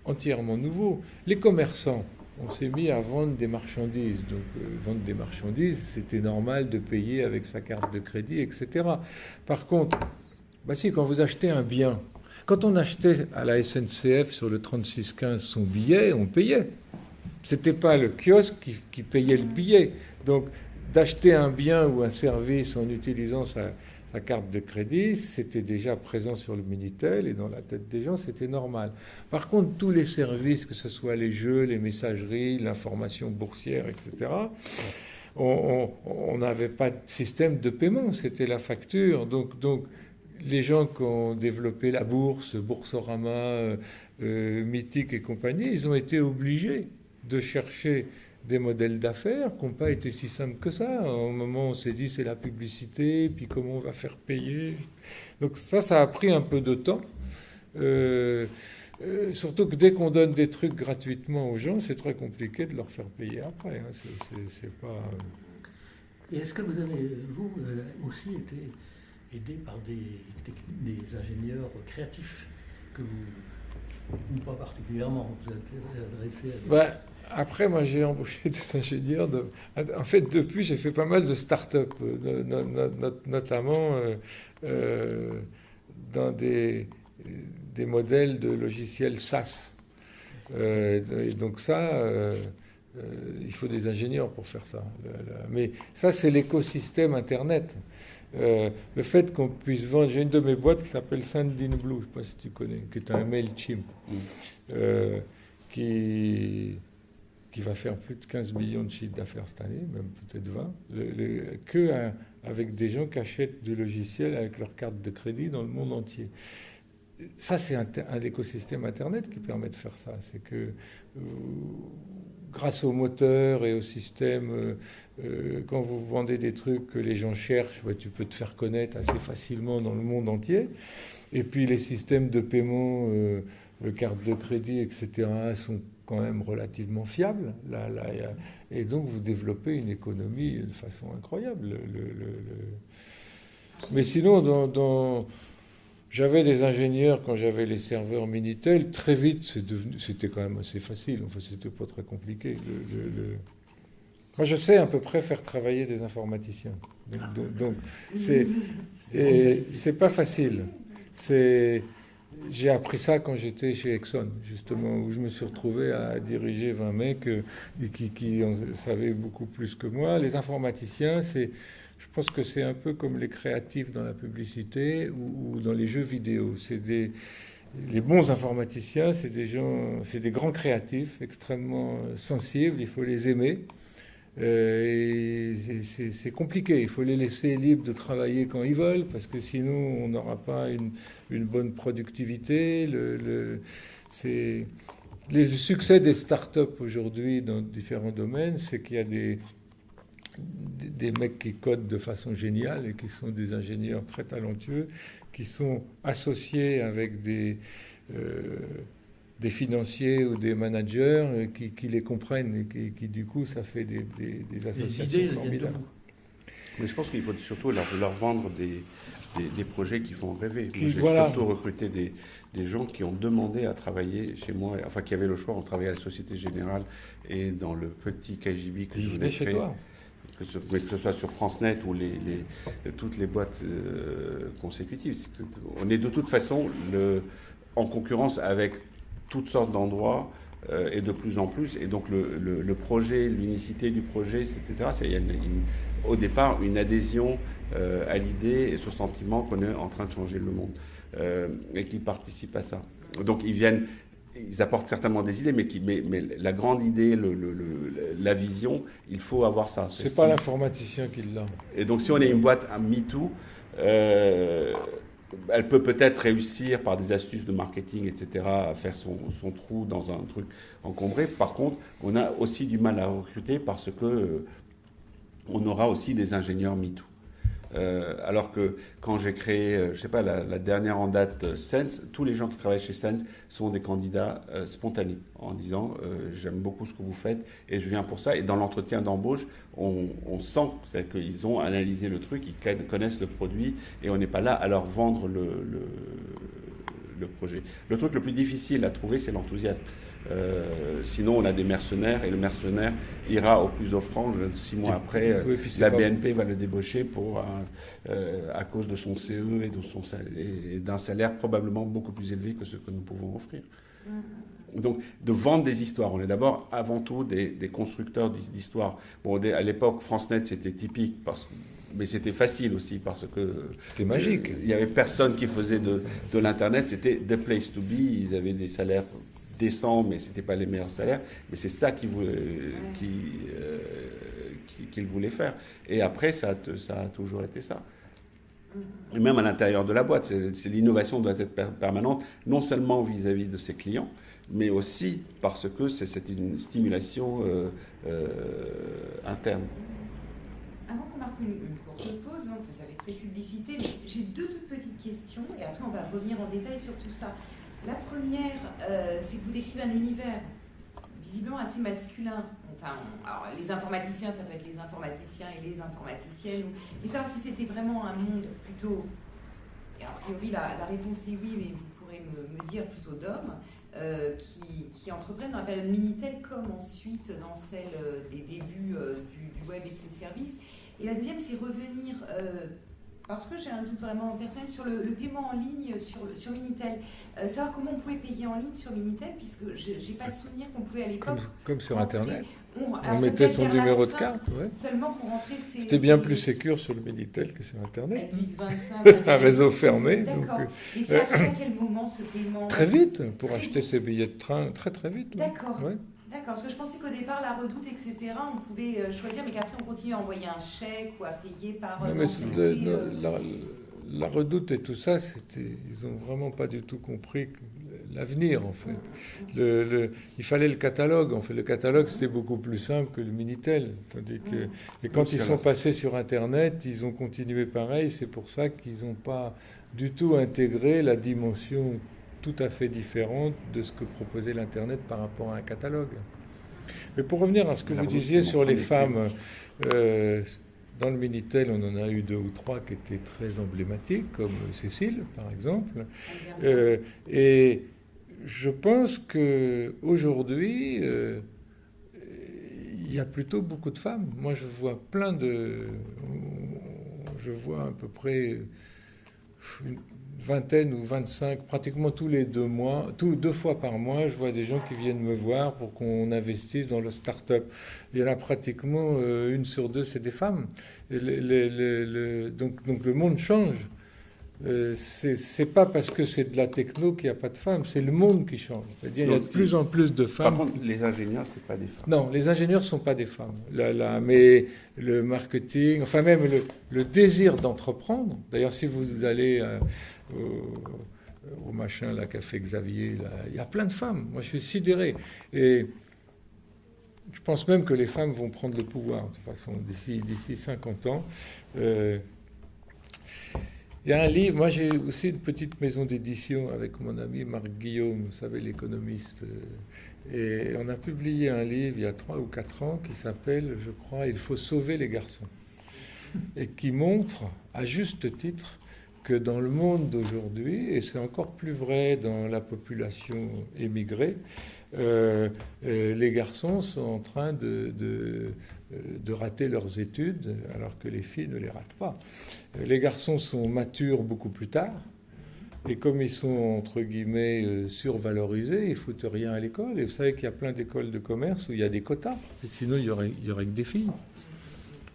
entièrement nouveaux. Les commerçants, on s'est mis à vendre des marchandises. Donc, vendre des marchandises, c'était normal de payer avec sa carte de crédit, etc. Par contre, quand vous achetez un bien, quand on achetait à la SNCF sur le 3615 son billet, on payait. c'était pas le kiosque qui payait le billet. Donc, d'acheter un bien ou un service en utilisant sa carte de crédit, c'était déjà présent sur le Minitel et dans la tête des gens, c'était normal. Par contre, tous les services, que ce soit les jeux, les messageries, l'information boursière, etc., on n'avait pas de système de paiement, c'était la facture. Donc les gens qui ont développé la bourse, Boursorama, Mythique et compagnie, ils ont été obligés de chercher des modèles d'affaires qui n'ont pas été si simples que ça. Au moment où on s'est dit c'est la publicité, puis comment on va faire payer. Donc ça a pris un peu de temps. Surtout que dès qu'on donne des trucs gratuitement aux gens, c'est très compliqué de leur faire payer après. Hein. C'est pas... Et est-ce que vous avez, vous, aussi été aidé par des ingénieurs créatifs que vous, ou pas particulièrement, vous êtes adressé à des... Après, moi, j'ai embauché des ingénieurs. En fait, depuis, j'ai fait pas mal de start-up, notamment dans des modèles de logiciels SaaS. Et donc ça, il faut des ingénieurs pour faire ça. Mais ça, c'est l'écosystème Internet. Le fait qu'on puisse vendre... J'ai une de mes boîtes qui s'appelle Sendinblue, je ne sais pas si tu connais, qui est un MailChimp, qui va faire plus de 15 millions de chiffres d'affaires cette année, même peut-être 20, avec des gens qui achètent du logiciel avec leur carte de crédit dans le monde entier. Ça, c'est un écosystème Internet qui permet de faire ça. C'est que grâce au moteur et au système, quand vous vendez des trucs que les gens cherchent, tu peux te faire connaître assez facilement dans le monde entier. Et puis les systèmes de paiement, cartes de crédit, etc., sont quand même relativement fiables. Et donc vous développez une économie de façon incroyable. Mais sinon, j'avais des ingénieurs quand j'avais les serveurs Minitel. Très vite, c'était quand même assez facile. Enfin, c'était pas très compliqué. Moi, je sais à peu près faire travailler des informaticiens. Donc c'est pas facile. J'ai appris ça quand j'étais chez Exxon, justement, où je me suis retrouvé à diriger 20 mecs qui en savaient beaucoup plus que moi. Les informaticiens, je pense que c'est un peu comme les créatifs dans la publicité ou dans les jeux vidéo. Les bons informaticiens, c'est des grands créatifs, extrêmement sensibles, il faut les aimer. Et c'est compliqué, il faut les laisser libres de travailler quand ils veulent, parce que sinon on n'aura pas une bonne productivité. Le succès des startups aujourd'hui dans différents domaines, c'est qu'il y a des mecs qui codent de façon géniale et qui sont des ingénieurs très talentueux, qui sont associés avec des financiers ou des managers qui les comprennent et qui du coup, ça fait des associations formidables. Mais je pense qu'il faut surtout leur vendre des projets qui font rêver. J'ai surtout recruté des gens qui ont demandé à travailler chez moi, enfin qui avaient le choix, on travaillait à la Société Générale et dans le petit KGB que je venais créer. Que ce soit sur FranceNet ou toutes les boîtes consécutives. On est de toute façon en concurrence avec toutes sortes d'endroits et de plus en plus. Et donc le projet, l'unicité du projet, etc., il y a au départ une adhésion à l'idée et ce sentiment qu'on est en train de changer le monde et qu'ils participent à ça. Donc ils apportent certainement des idées, mais la grande idée, la vision, il faut avoir ça. C'est pas l'informaticien qui l'a. Et donc si on est une boîte à MeToo, elle peut peut-être réussir par des astuces de marketing, etc., à faire son trou dans un truc encombré. Par contre, on a aussi du mal à recruter parce que on aura aussi des ingénieurs MeToo. Alors que quand j'ai créé, je sais pas, la dernière en date Sense, tous les gens qui travaillent chez Sense sont des candidats spontanés en disant j'aime beaucoup ce que vous faites et je viens pour ça. Et dans l'entretien d'embauche, on sent qu'ils ont analysé le truc, ils connaissent le produit et on n'est pas là à leur vendre le projet. Le truc le plus difficile à trouver, c'est l'enthousiasme. Sinon, on a des mercenaires et le mercenaire ira au plus offrant. 6 mois après, la BNP va le débaucher à cause de son CE et d'un salaire probablement beaucoup plus élevé que ce que nous pouvons offrir. Donc, de vendre des histoires. On est d'abord, avant tout, des constructeurs d'histoires. Bon, à l'époque, FranceNet, c'était typique, mais c'était facile aussi, parce que... C'était magique. Il n'y avait personne qui faisait de l'Internet. C'était the place to be. Ils avaient des salaires décents, mais ce n'étaient pas les meilleurs salaires. Mais c'est ça qu'ils voulaient faire. Et après, ça a toujours été ça. Et même à l'intérieur de la boîte, l'innovation doit être permanente, non seulement vis-à-vis de ses clients, mais aussi parce que c'est une stimulation interne. Avant qu'on marque une courte pause, donc ça va être très publicité, mais j'ai 2 toutes petites questions et après on va revenir en détail sur tout ça. La première, c'est que vous décrivez un univers visiblement assez masculin. Enfin, alors, les informaticiens, ça peut être les informaticiens et les informaticiennes, mais savoir si c'était vraiment un monde plutôt... Et a priori, la réponse est oui, mais vous pourrez me dire plutôt d'hommes qui entreprennent dans la période Minitel comme ensuite dans celle des débuts du web et de ses services. Et la deuxième, c'est revenir... parce que j'ai un doute vraiment personnel sur le paiement en ligne sur Minitel. Savoir comment on pouvait payer en ligne sur Minitel, puisque je n'ai pas le souvenir qu'on pouvait à l'époque... Comme sur Internet. On mettait son numéro de carte. Ouais. Seulement pour rentrer ses... C'était bien plus sécure sur le Minitel que sur Internet. C'est un réseau fermé. D'accord. Et ça arrive à quel moment, ce paiement? Très vite, pour acheter ses billets de train, très très vite. D'accord. Ouais. D'accord, parce que je pensais qu'au départ, la Redoute, etc., on pouvait choisir, mais qu'après, on continue à envoyer un chèque ou à payer par... Non, mais la Redoute et tout ça, ils n'ont vraiment pas du tout compris l'avenir, en fait. Il fallait le catalogue. En fait, le catalogue, c'était beaucoup plus simple que le Minitel. Tandis que, et quand ils sont passés sur Internet, ils ont continué pareil. C'est pour ça qu'ils n'ont pas du tout intégré la dimension tout à fait différente de ce que proposait l'Internet par rapport à un catalogue. Mais pour revenir à ce que vous disiez sur les femmes, dans le Minitel, on en a eu 2 ou 3 qui étaient très emblématiques, comme Cécile, par exemple. Et je pense qu'aujourd'hui, il y a plutôt beaucoup de femmes. Moi, je vois je vois à peu près une vingtaine ou 25, pratiquement tous les 2 mois, 2 fois par mois, je vois des gens qui viennent me voir pour qu'on investisse dans le start-up. Il y en a pratiquement 1 sur 2, c'est des femmes. Et donc le monde change. C'est pas parce que c'est de la techno qu'il n'y a pas de femmes, c'est le monde qui change. C'est-à-dire il y a de plus en plus de femmes. Par contre, les ingénieurs, c'est pas des femmes. Non, les ingénieurs sont pas des femmes. Mais le marketing, enfin même le désir d'entreprendre. D'ailleurs, si vous allez au machin, là, Café Xavier, là, il y a plein de femmes. Moi, je suis sidéré. Et je pense même que les femmes vont prendre le pouvoir, de toute façon, d'ici 50 ans. Il y a un livre, moi j'ai aussi une petite maison d'édition avec mon ami Marc Guillaume, vous savez, l'économiste. Et on a publié un livre il y a 3 ou 4 ans qui s'appelle, je crois, « Il faut sauver les garçons ». Et qui montre, à juste titre, que dans le monde d'aujourd'hui, et c'est encore plus vrai dans la population émigrée, les garçons sont en train de rater leurs études, alors que les filles ne les ratent pas. Les garçons sont matures beaucoup plus tard, et comme ils sont, entre guillemets, survalorisés, ils ne foutent rien à l'école. Et vous savez qu'il y a plein d'écoles de commerce où il y a des quotas, sinon il y aurait que des filles.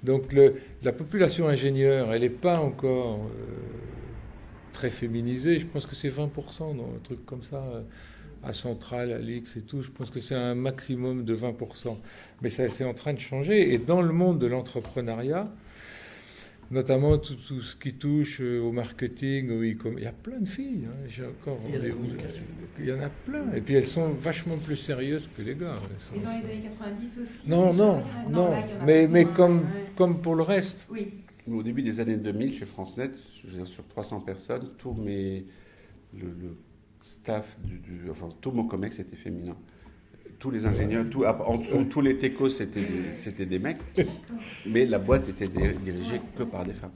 Donc la population ingénieure, elle n'est pas encore très féminisée. Je pense que c'est 20% dans un truc comme ça, à Centrale, à l'X et tout. Je pense que c'est un maximum de 20%. Mais ça, c'est en train de changer. Et dans le monde de l'entrepreneuriat, notamment tout ce qui touche au marketing, au e-commerce, il y a plein de filles. Hein. J'ai encore il y en a plein. Et puis elles sont vachement plus sérieuses que les gars. Et dans les années 90 aussi? Non. Mais comme pour le reste. Oui. Au début des années 2000, chez FranceNet, sur 300 personnes, le staff, tout mon COMEX était féminin. Tous les ingénieurs, en dessous, tous les techos, c'était des mecs. Mais la boîte était dirigée que par des femmes.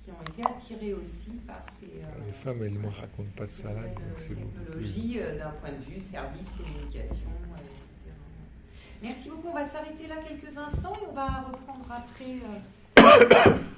Qui ont été attirées aussi par ces... les femmes, elles ne me racontent pas de salade. Donc c'est technologie, d'un point de vue service, communication, etc. Merci beaucoup. On va s'arrêter là quelques instants et on va reprendre après...